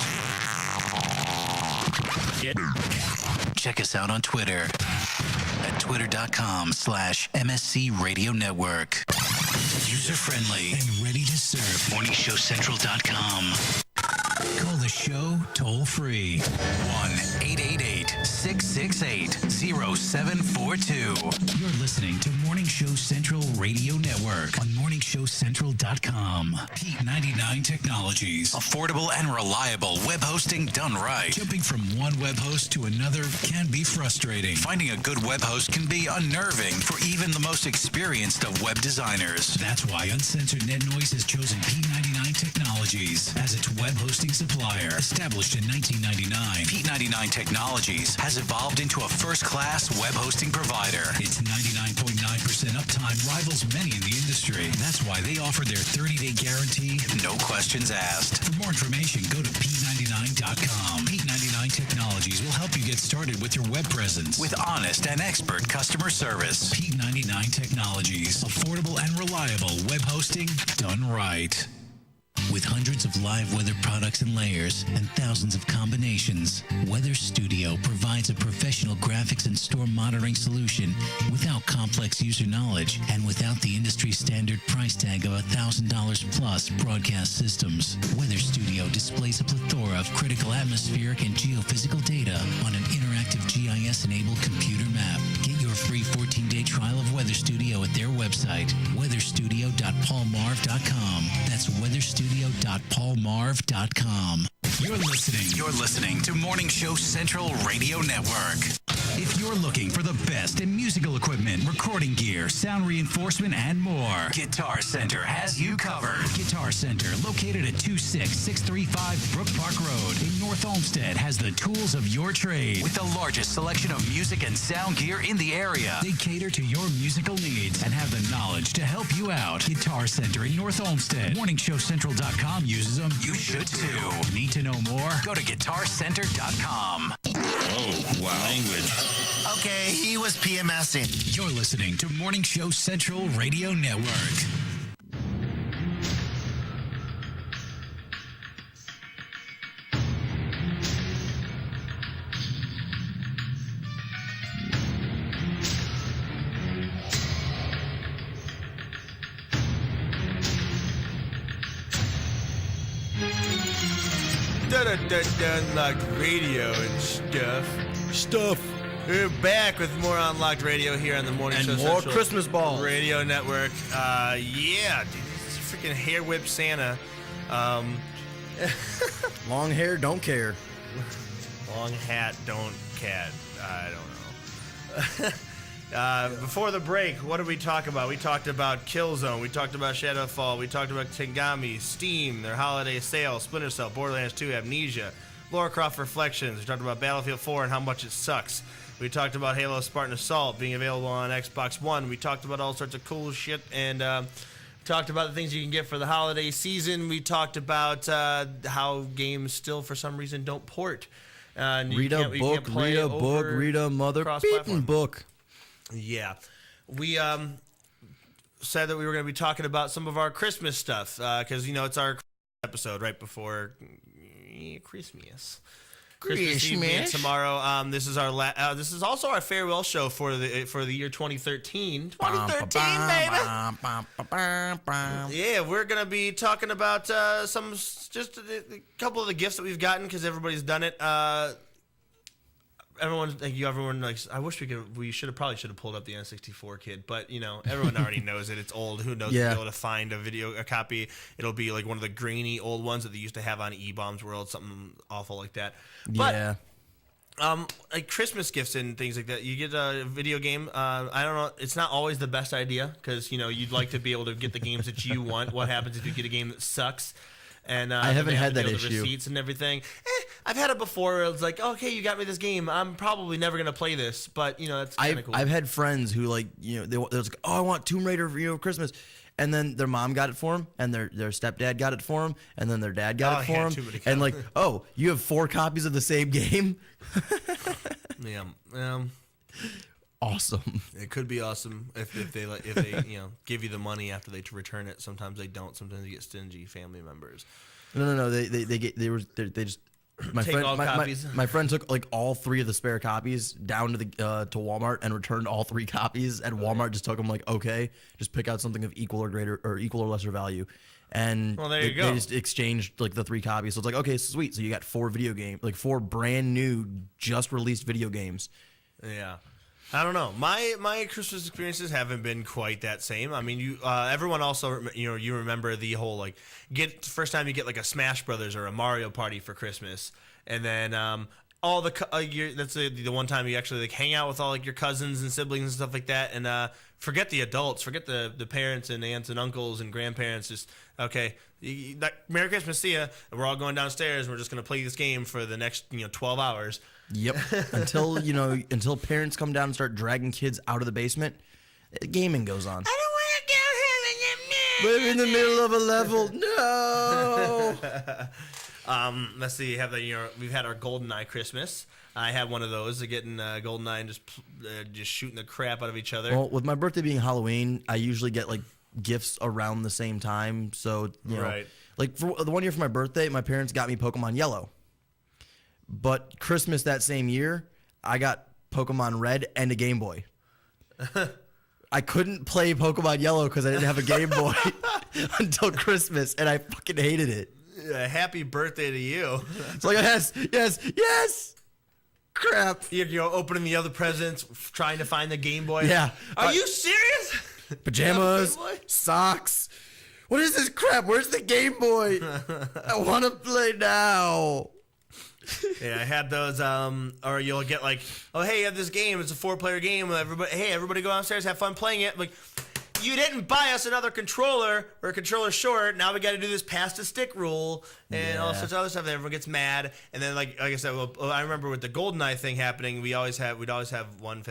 Check us out on Twitter at twitter.com/MSC Radio Network. User-friendly and ready to serve. morningshowcentral.com. Call the show toll-free. 1-888-668-0742. You're listening to Morning Show Central Radio Network on morningshowcentral.com. P99 Technologies. Affordable and reliable web hosting done right. Jumping from one web host to another can be frustrating. Finding a good web host can be unnerving for even the most experienced of web designers. That's why Uncensored Net Noise has chosen P99 Technologies as its web hosting supplier. Established in 1999, P99 Technologies has evolved into a first-class web hosting provider. Its 99.9% uptime rivals many in the industry. That's why they offer their 30-day guarantee, no questions asked. For more information, go to P99.com. P99 Technologies will help you get started with your web presence with honest and expert customer service. P99 Technologies. Affordable and reliable web hosting done right. With hundreds of live weather products and layers and thousands of combinations, Weather Studio provides a professional graphics and storm monitoring solution without complex user knowledge and without the industry standard price tag of $1,000 plus broadcast systems. Weather Studio displays a plethora of critical atmospheric and geophysical data on an interactive GIS-enabled computer map. Get your free 14-day trial of Weather Studio at their website, weatherstudio.paulmarv.com. That's weatherstudio.paulmarv.com. You're listening to Morning Show Central Radio Network. If you're looking for the best in musical equipment, recording gear, sound reinforcement, and more, Guitar Center has you covered. Guitar Center, located at 26635 Brook Park Road in North Olmsted, has the tools of your trade with the largest selection of music and sound gear in the area. They cater to your musical needs and have the knowledge to help you out. Guitar Center in North Olmsted. MorningshowCentral.com uses them. You should too. Need to know more? Go to guitarcenter.com. Oh, wow. Language. Okay, he was PMSing. You're listening to Morning Show Central Radio Network. Unlocked radio and stuff. We're back with more Unlocked Radio here on the Morning And Show more Central Christmas balls. Radio Network. Yeah, dude, this freaking hair whip Santa. Long hair, don't care. Long hat, don't cat. I don't know. Before the break, what did we talk about? We talked about Killzone. We talked about Shadowfall. We talked about Tengami, Steam, their holiday sale, Splinter Cell, Borderlands 2, Amnesia, Lara Croft Reflections. We talked about Battlefield 4 and how much it sucks. We talked about Halo Spartan Assault being available on Xbox One. We talked about all sorts of cool shit and talked about the things you can get for the holiday season. We talked about how games still, for some reason, don't port. Read a book, read a mother beaten book. Yeah. We said that we were going to be talking about some of our Christmas stuff because, you know, it's our episode right before Christmas. Christmas Eve and tomorrow. This is our this is also our farewell show for the year 2013. 2013, baby. Yeah, we're gonna be talking about just a couple of the gifts that we've gotten because everybody's done it. Everyone likes. I wish we should have pulled up the N64 kid, but everyone already knows it. It's old. Who knows? Yeah. Be able to find a copy. It'll be like one of the grainy old ones that they used to have on E-Bombs World, something awful like that. But, yeah. Like Christmas gifts and things like that. You get a video game. I don't know. It's not always the best idea because you'd like to be able to get the games that you want. What happens if you get a game that sucks? And I haven't had that issue. Receipts and everything. I've had it before. Where it's like, okay, you got me this game. I'm probably never gonna play this, but that's kind of cool. I've had friends who they're like, oh, I want Tomb Raider for Christmas, and then their mom got it for them, and their stepdad got it for them, and then their dad got it for them, and like, oh, you have 4 copies of the same game. Yeah. Awesome. It could be awesome if they give you the money after they return it. Sometimes they don't. Sometimes they get stingy family members. No. They just. My friend took like all 3 of the spare copies down to to Walmart and returned all 3 copies. And Walmart just took them like, okay, just pick out something of equal or lesser value. And well, there you go. They just exchanged like the 3 copies. So it's like, okay, sweet. So you got 4 video games, like 4 brand new, just released video games. Yeah. I don't know. My Christmas experiences haven't been quite that same. I mean, everyone also you remember the whole first time you get like a Smash Brothers or a Mario Party for Christmas, and then all that's the one time you actually hang out with all your cousins and siblings and stuff like that, and forget the adults, forget the parents and aunts and uncles and grandparents. Just okay, Merry Christmas, see ya. And we're all going downstairs. And we're just gonna play this game for the next 12 hours. Yep. Until parents come down and start dragging kids out of the basement, gaming goes on. I don't want to go in the middle of a level. No. Let's see. We've had our GoldenEye Christmas. I had one of those, getting GoldenEye and just shooting the crap out of each other. Well, with my birthday being Halloween, I usually get gifts around the same time. So right. For the one year for my birthday, my parents got me Pokemon Yellow. But Christmas that same year, I got Pokemon Red and a Game Boy. I couldn't play Pokemon Yellow because I didn't have a Game Boy until Christmas, and I fucking hated it. Happy birthday to you. It's like, yes. Crap. You're opening the other presents, trying to find the Game Boy. Yeah. Are you serious? Pajamas, socks. What is this crap? Where's the Game Boy? I want to play now. Yeah, I had those. Or you'll get oh, hey, you have this game. It's a 4-player game. Everybody go downstairs, have fun playing it. You didn't buy us another controller or a controller short. Now we got to do this pass the stick rule and all sorts of other stuff. And everyone gets mad. And then, like I said, I remember with the GoldenEye thing happening, we'd always have one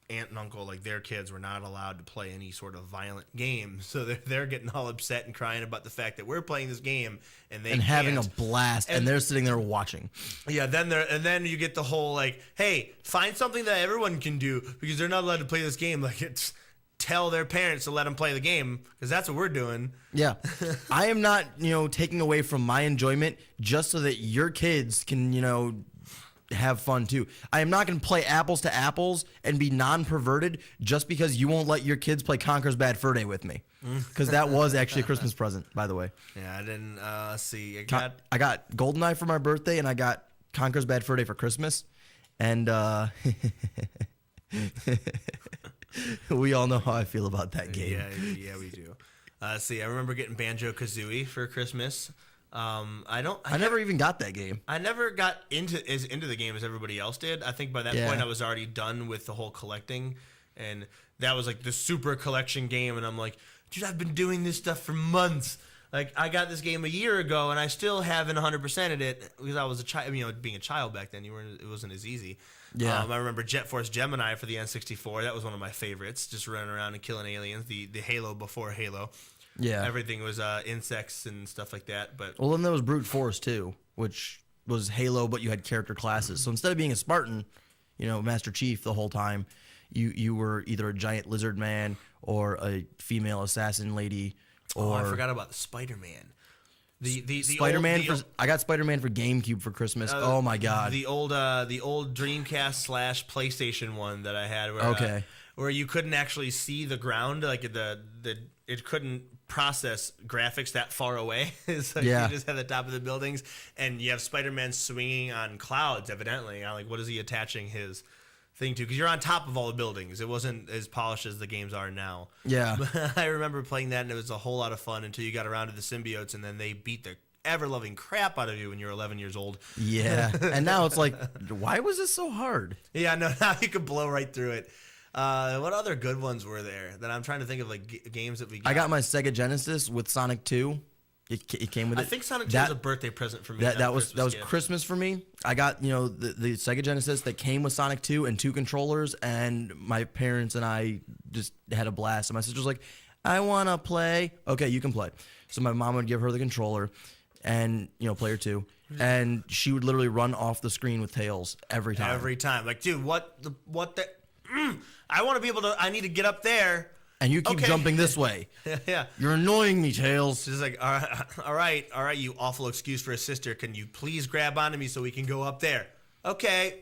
aunt and uncle, their kids were not allowed to play any sort of violent game, so they're getting all upset and crying about the fact that we're playing this game and having a blast, and they're sitting there watching. Yeah, then you get the whole hey, find something that everyone can do because they're not allowed to play this game. It's tell their parents to let them play the game because that's what we're doing. Yeah, I am not taking away from my enjoyment just so that your kids can have fun too. I am not going to play apples to apples and be non-perverted just because you won't let your kids play Conker's Bad Fur Day with me. Because that was actually a Christmas present, by the way. Yeah, I didn't see. I got GoldenEye for my birthday and I got Conker's Bad Fur Day for Christmas. And we all know how I feel about that game. Yeah, we do. I remember getting Banjo-Kazooie for Christmas. I never even got that game. I never got into the game as everybody else did. I think by that point I was already done with the whole collecting, and that was the super collection game. And I'm like, dude, I've been doing this stuff for months. I got this game a year ago, and I still haven't 100%ed it because I was a child. Being a child back then, it wasn't as easy. Yeah. I remember Jet Force Gemini for the N64. That was one of my favorites. Just running around and killing aliens. The Halo before Halo. Yeah, everything was insects and stuff like that. But then there was Brute Force too, which was Halo, but you had character classes. So instead of being a Spartan, Master Chief the whole time, you were either a giant lizard man or a female assassin lady. Or I forgot about the Spider-Man. The Spider-Man old, I got Spider-Man for GameCube for Christmas. Oh my god. The old Dreamcast / PlayStation one that I had. Where, where you couldn't actually see the ground, like it couldn't process graphics that far away. So you just have the top of the buildings, and you have Spider-Man swinging on clouds. Evidently, I'm like, what is he attaching his thing to? Because you're on top of all the buildings. It wasn't as polished as the games are now. Yeah, but I remember playing that, and it was a whole lot of fun until you got around to the symbiotes, and then they beat the ever-loving crap out of you when you're 11 years old. Yeah, and now it's like, why was this so hard? Yeah, no, now you can blow right through it. What other good ones were there that I'm trying to think of, like games that we got? I got my Sega Genesis with Sonic 2. It came with it. I think Sonic 2 was a birthday present for me. That was Christmas for me. I got the Sega Genesis that came with Sonic 2 and 2 controllers, and my parents and I just had a blast. And my sister's like, I want to play. Okay, you can play. So my mom would give her the controller and player 2, and she would literally run off the screen with Tails every time. Every time, like, dude, what the I want to be able to. I need to get up there. And you keep jumping this way. Yeah. You're annoying me, Tails. She's like, all right, you awful excuse for a sister. Can you please grab onto me so we can go up there? Okay.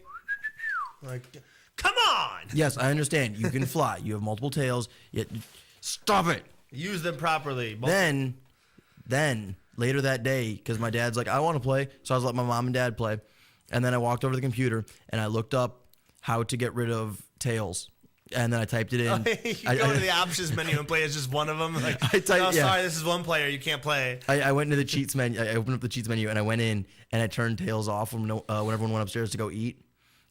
Like, come on. Yes, I understand. You can fly. You have multiple tails. Yet, stop it. Use them properly. Then, later that day, because my dad's like, I want to play. So I was letting my mom and dad play. And then I walked over to the computer, and I looked up how to get rid of Tails. And then I typed it in. You go to the options menu and play as just one of them. Like, sorry, this is one player. You can't play. I went into the cheats menu. I opened up the cheats menu and I went in and I turned Tails off when everyone went upstairs to go eat.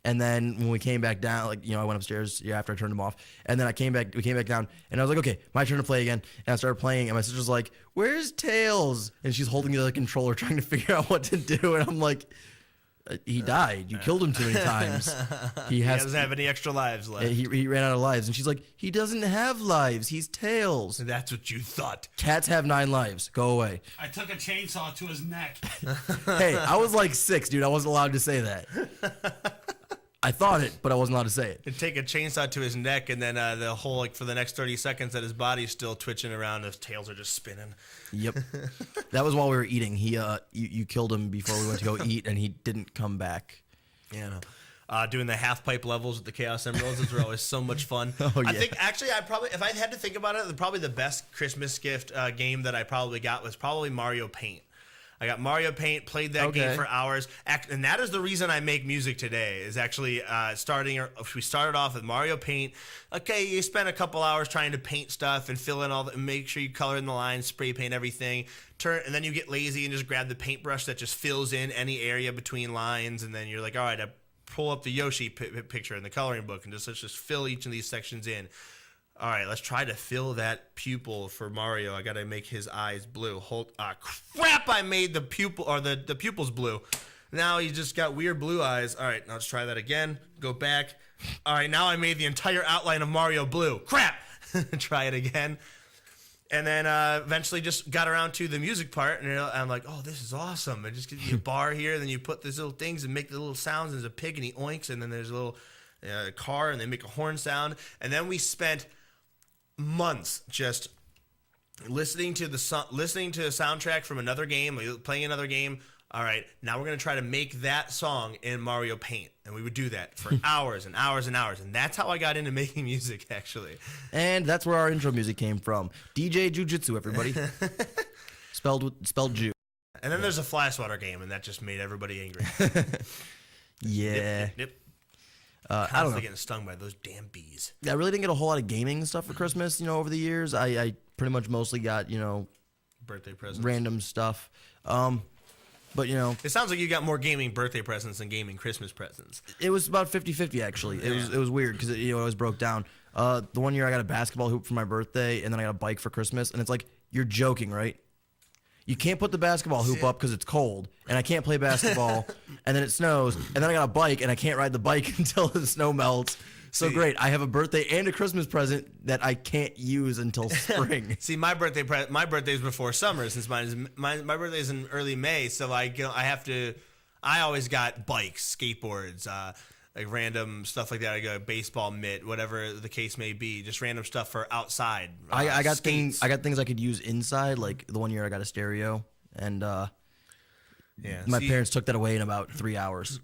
And then when we came back down, I went upstairs after I turned them off. And then we came back down and I was like, okay, my turn to play again. And I started playing and my sister's like, where's Tails? And she's holding the other controller trying to figure out what to do. And I'm like, he died. You killed him too many times. He doesn't have any extra lives left. He ran out of lives. And she's like, he doesn't have lives. He's Tails. That's what you thought. Cats have 9 lives. Go away. I took a chainsaw to his neck. Hey, I was like 6, dude. I wasn't allowed to say that. I thought it, but I wasn't allowed to say it. And take a chainsaw to his neck, and then the whole, for the next 30 seconds that his body's still twitching around, his tails are just spinning. Yep. That was while we were eating. You killed him before we went to go eat, and he didn't come back. Yeah, no. Doing the half pipe levels with the Chaos Emeralds, those were always so much fun. Oh, yeah. I think, actually, if I had to think about it, probably the best Christmas gift game that I probably got was probably Mario Paint. I got Mario Paint, played that game for hours, and that is the reason I make music today, is actually we started off with Mario Paint. Okay, you spend a couple hours trying to paint stuff and fill in make sure you color in the lines, spray paint everything, and then you get lazy and just grab the paintbrush that just fills in any area between lines, and then you're like, all right, I pull up the Yoshi picture in the coloring book and let's just fill each of these sections in. All right, let's try to fill that pupil for Mario. I got to make his eyes blue. Crap, I made the pupil, or the pupils blue. Now he just got weird blue eyes. All right, now let's try that again. Go back. All right, now I made the entire outline of Mario blue. Crap. Try it again. And then eventually just got around to the music part, and I'm like, oh, this is awesome. I just give you a bar here, then you put these little things and make the little sounds. There's a pig, and he oinks, and then there's a little car, and they make a horn sound. And then we spent months just listening to the soundtrack from another game, playing another game. All right, now we're going to try to make that song in Mario Paint. And we would do that for hours and hours and hours. And that's how I got into making music, actually. And that's where our intro music came from. DJ Jiu-Jitsu, everybody. spelled Jew. And then there's a fly swatter game, and that just made everybody angry. Yeah. Yep. I don't know. Getting stung by those damn bees. Yeah, I really didn't get a whole lot of gaming stuff for Christmas, over the years. I pretty much mostly got, birthday presents, random stuff. But, it sounds like you got more gaming birthday presents than gaming Christmas presents. It was about 50-50, actually. It was weird because it always broke down. The one year I got a basketball hoop for my birthday, and then I got a bike for Christmas, and it's like, you're joking, right? You can't put the basketball hoop up because it's cold, and I can't play basketball, and then it snows, and then I got a bike, and I can't ride the bike until the snow melts. So great, I have a birthday and a Christmas present that I can't use until spring. See, my birthday's before summer, since my birthday's in early May, so I always got bikes, skateboards, like random stuff like that. I got a baseball mitt, whatever the case may be, just random stuff for outside. I got things I could use inside, like the one year I got a stereo. and Yeah, my parents took that away in about 3 hours.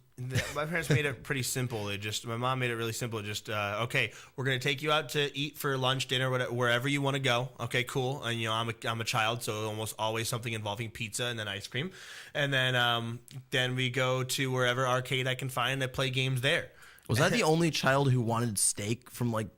My parents made it pretty simple. My mom made it really simple. Okay, we're gonna take you out to eat for lunch, dinner, whatever, wherever you want to go. Okay, cool. And I'm a child, so almost always something involving pizza and then ice cream, and then we go to wherever arcade I can find and I play games there. Was that the only child who wanted steak from like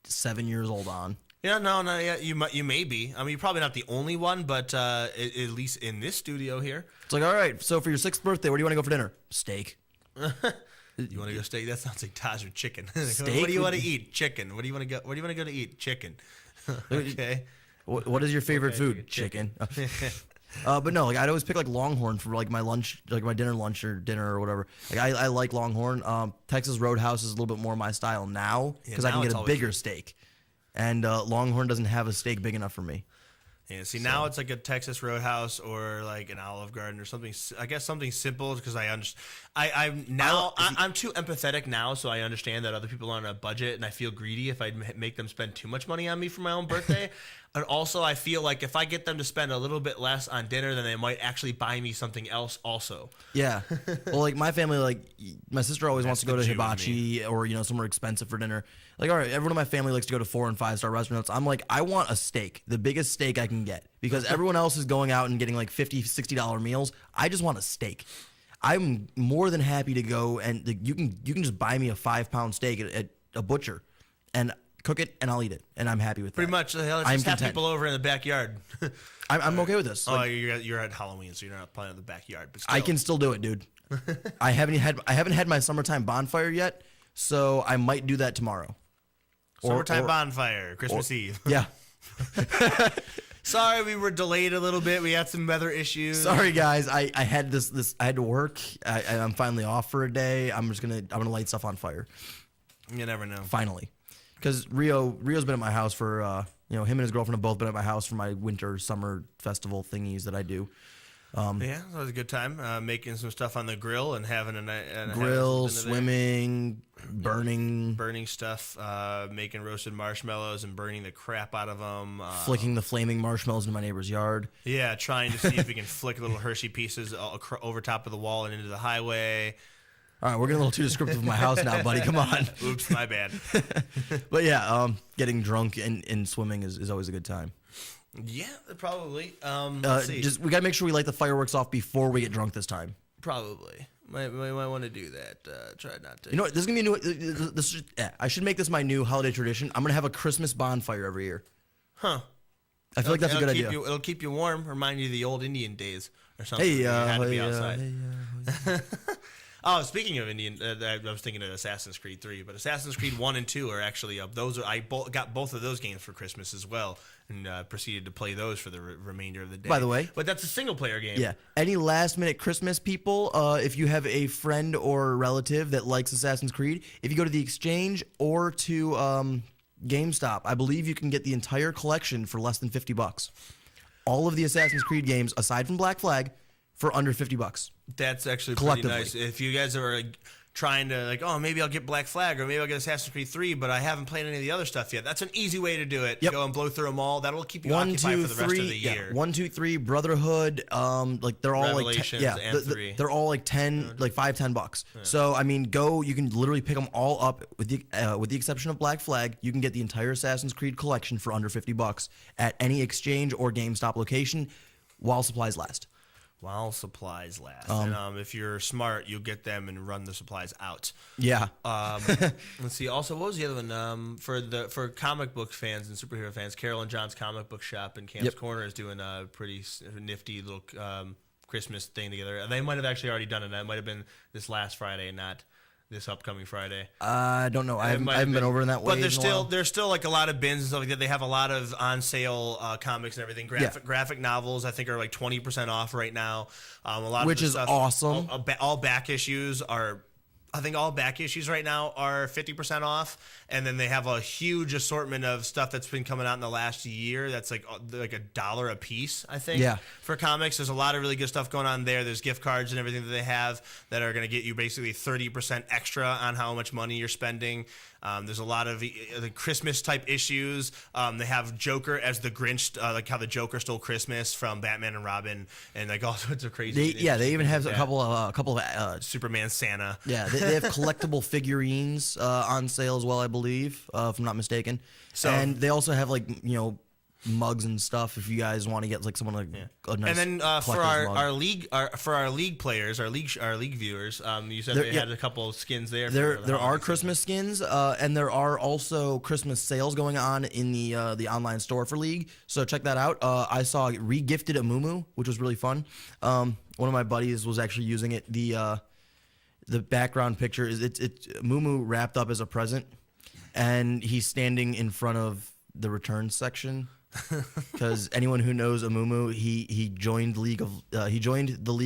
7 years old on? Yeah, no, yeah, you may be. I mean, you're probably not the only one, but at least in this studio here, it's like, all right. So for your 6th birthday, where do you want to go for dinner? Steak. You want to go steak? That sounds like Taj or chicken. Steak? What do you want to eat? Chicken. What do you want to go? Where do you want to go to eat? Chicken. Okay. What is your favorite food? Chicken. But no, like I'd always pick like Longhorn for like my lunch, like my lunch or dinner or whatever. Like I like Longhorn. Texas Roadhouse is a little bit more my style now because I can get a bigger steak, and Longhorn doesn't have a steak big enough for me. Yeah, see, now it's like a Texas Roadhouse or like an Olive Garden or something. I guess something simple because I understand. I'm too empathetic now, so I understand that other people are on a budget, and I feel greedy if I make them spend too much money on me for my own birthday. And also, I feel like if I get them to spend a little bit less on dinner, then they might actually buy me something else also. Yeah. Well, like my family, like my sister always wants to go to Hibachi or, somewhere expensive for dinner. Like, all right, everyone in my family likes to go to 4- and 5-star restaurants. I'm like, I want a steak, the biggest steak I can get, because everyone else is going out and getting like $50, $60 meals. I just want a steak. I'm more than happy to go and you can just buy me a 5-pound steak at a butcher and cook it, and I'll eat it, and I'm happy with Pretty that. much. Let's have people over in the backyard. I'm okay with this. Like, you're at Halloween, so you're not playing in the backyard. But still. I can still do it, dude. I haven't had my summertime bonfire yet, so I might do that tomorrow. Summertime bonfire, Christmas Eve. Yeah. Sorry, we were delayed a little bit. We had some weather issues. Sorry, guys. I had this. I had to work. I'm finally off for a day. I'm gonna light stuff on fire. You never know. Finally. Because Rio's been at my house for, him and his girlfriend have both been at my house for my winter, summer festival thingies that I do. Yeah, that was a good time. Making some stuff on the grill and having a night. Grill, swimming, burning stuff, making roasted marshmallows and burning the crap out of them. Flicking the flaming marshmallows in my neighbor's yard. Yeah, trying to see if we can flick little Hershey pieces over top of the wall and into the highway. All right, we're getting a little too descriptive of my house now, buddy. Come on. Oops, my bad. But yeah, getting drunk and swimming is always a good time. Yeah, probably. Let's see. We got to make sure we light the fireworks off before we get drunk this time. Probably. Might want to do that. Try not to. You know what? This is going to be a new... I should make this my new holiday tradition. I'm going to have a Christmas bonfire every year. Huh. I feel like that's a good idea. It'll keep you warm. Remind you of the old Indian days or something. Hey, you had to be outside. Oh, speaking of Indian, I was thinking of Assassin's Creed 3, but Assassin's Creed 1 and 2 are actually up. I got both of those games for Christmas as well, and proceeded to play those for the remainder of the day. By the way. But that's a single-player game. Yeah. Any last-minute Christmas people, if you have a friend or relative that likes Assassin's Creed, if you go to the Exchange or to GameStop, I believe you can get the entire collection for less than $50. All of the Assassin's Creed games, aside from Black Flag, for under $50. That's actually pretty nice. If you guys are trying to maybe I'll get Black Flag or maybe I'll get Assassin's Creed 3, but I haven't played any of the other stuff yet. That's an easy way to do it. Yep. Go and blow through them all. That'll keep you occupied for the rest of the year. 1, 2, 3, Brotherhood. They're all Revelations and 3. They're all like $10, like $5-10. Yeah. So I mean, you can literally pick them all up with the exception of Black Flag. You can get the entire Assassin's Creed collection for under $50 at any Exchange or GameStop location while supplies last. While supplies last. And if you're smart, you'll get them and run the supplies out. Yeah. Let's see. Also, what was the other one? For comic book fans and superhero fans, Carol and John's Comic Book Shop in Camp's Corner is doing a pretty nifty little Christmas thing together. They might have actually already done it. That might have been this last Friday and not this upcoming Friday. I don't know. I haven't been over in that way. But there's still like a lot of bins and stuff like that. They have a lot of on sale comics and everything. Graphic novels I think are like 20% off right now. Which is awesome. All back issues are I think all back issues right now are 50% off, and then they have a huge assortment of stuff that's been coming out in the last year. That's like $1 a piece, I think. Yeah. For comics, there's a lot of really good stuff going on there. There's gift cards and everything that they have that are going to get you basically 30% extra on how much money you're spending. There's a lot of the Christmas type issues. They have Joker as the Grinch, like how the Joker stole Christmas from Batman and Robin, and like all sorts of crazy. They even have a couple of Superman, Santa. Yeah, they have collectible figurines on sale as well, I believe, if I'm not mistaken. And they also have mugs and stuff if you guys want to get like someone a nice. And then for collector's our league players, our league viewers, you said they had a couple of skins there. There are Christmas skins, and there are also Christmas sales going on in the online store for League. So check that out. I saw re-gifted a Moo, which was really fun. One of my buddies was actually using it. The background picture is it's Moo wrapped up as a present, and he's standing in front of the returns section. Because anyone who knows Amumu, he joined the League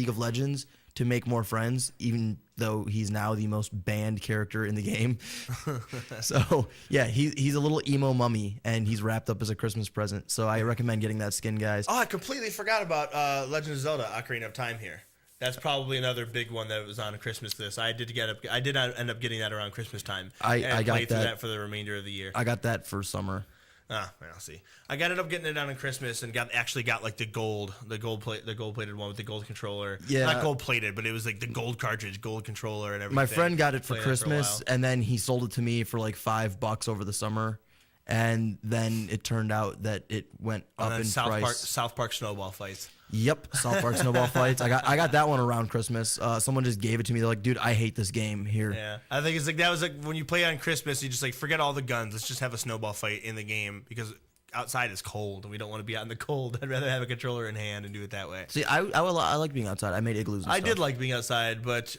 of Legends to make more friends, even though he's now the most banned character in the game. So yeah, he's a little emo mummy, and he's wrapped up as a Christmas present. So I recommend getting that skin, guys. Oh, I completely forgot about Legend of Zelda: Ocarina of Time here. That's probably another big one that was on Christmas. I did end up getting that around Christmas time. I got played through that for the remainder of the year. I got that for summer. I'll see. I ended up getting it on Christmas and got like the gold plated one with the gold controller. Yeah, not gold plated, but it was like the gold cartridge, gold controller, and everything. My friend got it for Christmas, and then he sold it to me for like $5 over the summer, and then it turned out that it went up in price. South Park Snowball Fights. Yep, South Park Snowball Fights. I got that one around Christmas. Someone just gave it to me. They're like, dude, I hate this game. Here. Yeah, I think it's like that was like when you play on Christmas, you just like forget all the guns. Let's just have a snowball fight in the game because outside is cold and we don't want to be out in the cold. I'd rather have a controller in hand and do it that way. See, I like being outside. I made igloos and I stuff. did like being outside, but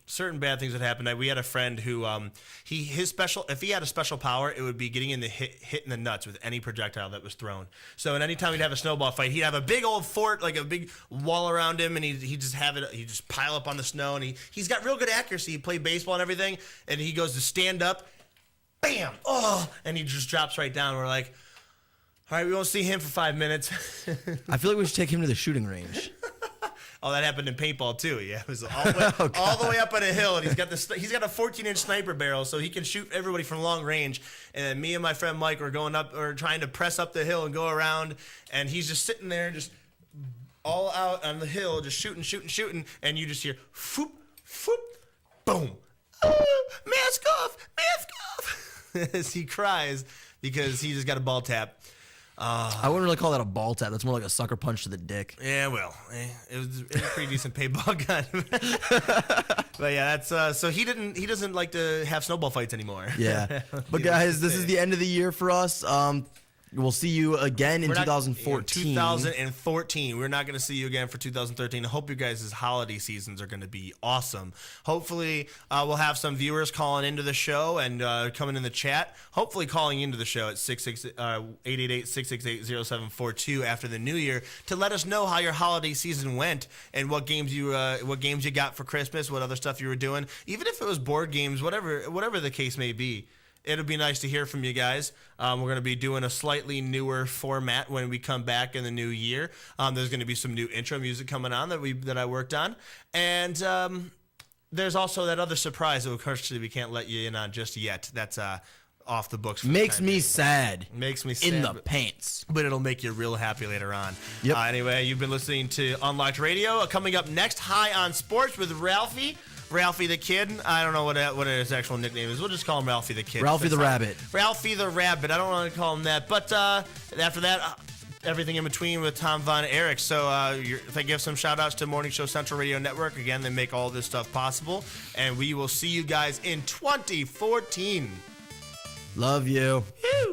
certain bad things had happened. We had a friend who if he had a special power, it would be getting in the hit in the nuts with any projectile that was thrown. So and anytime he'd have a snowball fight, he'd have a big old fort, like a big wall around him, and he'd just pile up on the snow, and he's got real good accuracy. He played baseball and everything, and he goes to stand up, bam, and he just drops right down. We're like, all right, we won't see him for 5 minutes. I feel like we should take him to the shooting range. Oh, that happened in paintball too. Yeah, it was all the way up on a hill, and he's got a 14-inch sniper barrel, so he can shoot everybody from long range. And then me and my friend Mike were going up or trying to press up the hill and go around, and he's just sitting there, just all out on the hill, just shooting, and you just hear foop, foop, boom, mask off, as he cries because he just got a ball tap. I wouldn't really call that a ball tap. That's more like a sucker punch to the dick. Yeah, well, it was a pretty decent paintball gun. But yeah, that's so he doesn't like to have snowball fights anymore. Yeah, but guys, this is the end of the year for us. We'll see you again in 2014. 2014. We're not going to see you again for 2013. I hope you guys' holiday seasons are going to be awesome. Hopefully, we'll have some viewers calling into the show and coming in the chat. Hopefully, calling into the show at 888-668-0742 after the new year to let us know how your holiday season went and what games you got for Christmas, what other stuff you were doing. Even if it was board games, whatever the case may be. It'll be nice to hear from you guys. We're going to be doing a slightly newer format when we come back in the new year. There's going to be some new intro music coming on that I worked on. And there's also that other surprise that, of course, we can't let you in on just yet. That's off the books. Makes me sad. Makes me sad. In the pants. But it'll make you real happy later on. Yep. Anyway, you've been listening to Unlocked Radio. Coming up next, High on Sports with Ralphie the Kid. I don't know what his actual nickname is. We'll just call him Ralphie the Kid. Ralphie the Rabbit. Ralphie the Rabbit. I don't want to call him that. But after that, everything in between with Tom Von Erich. So if I give some shout-outs to Morning Show Central Radio Network. Again, they make all this stuff possible. And we will see you guys in 2014. Love you. Woo!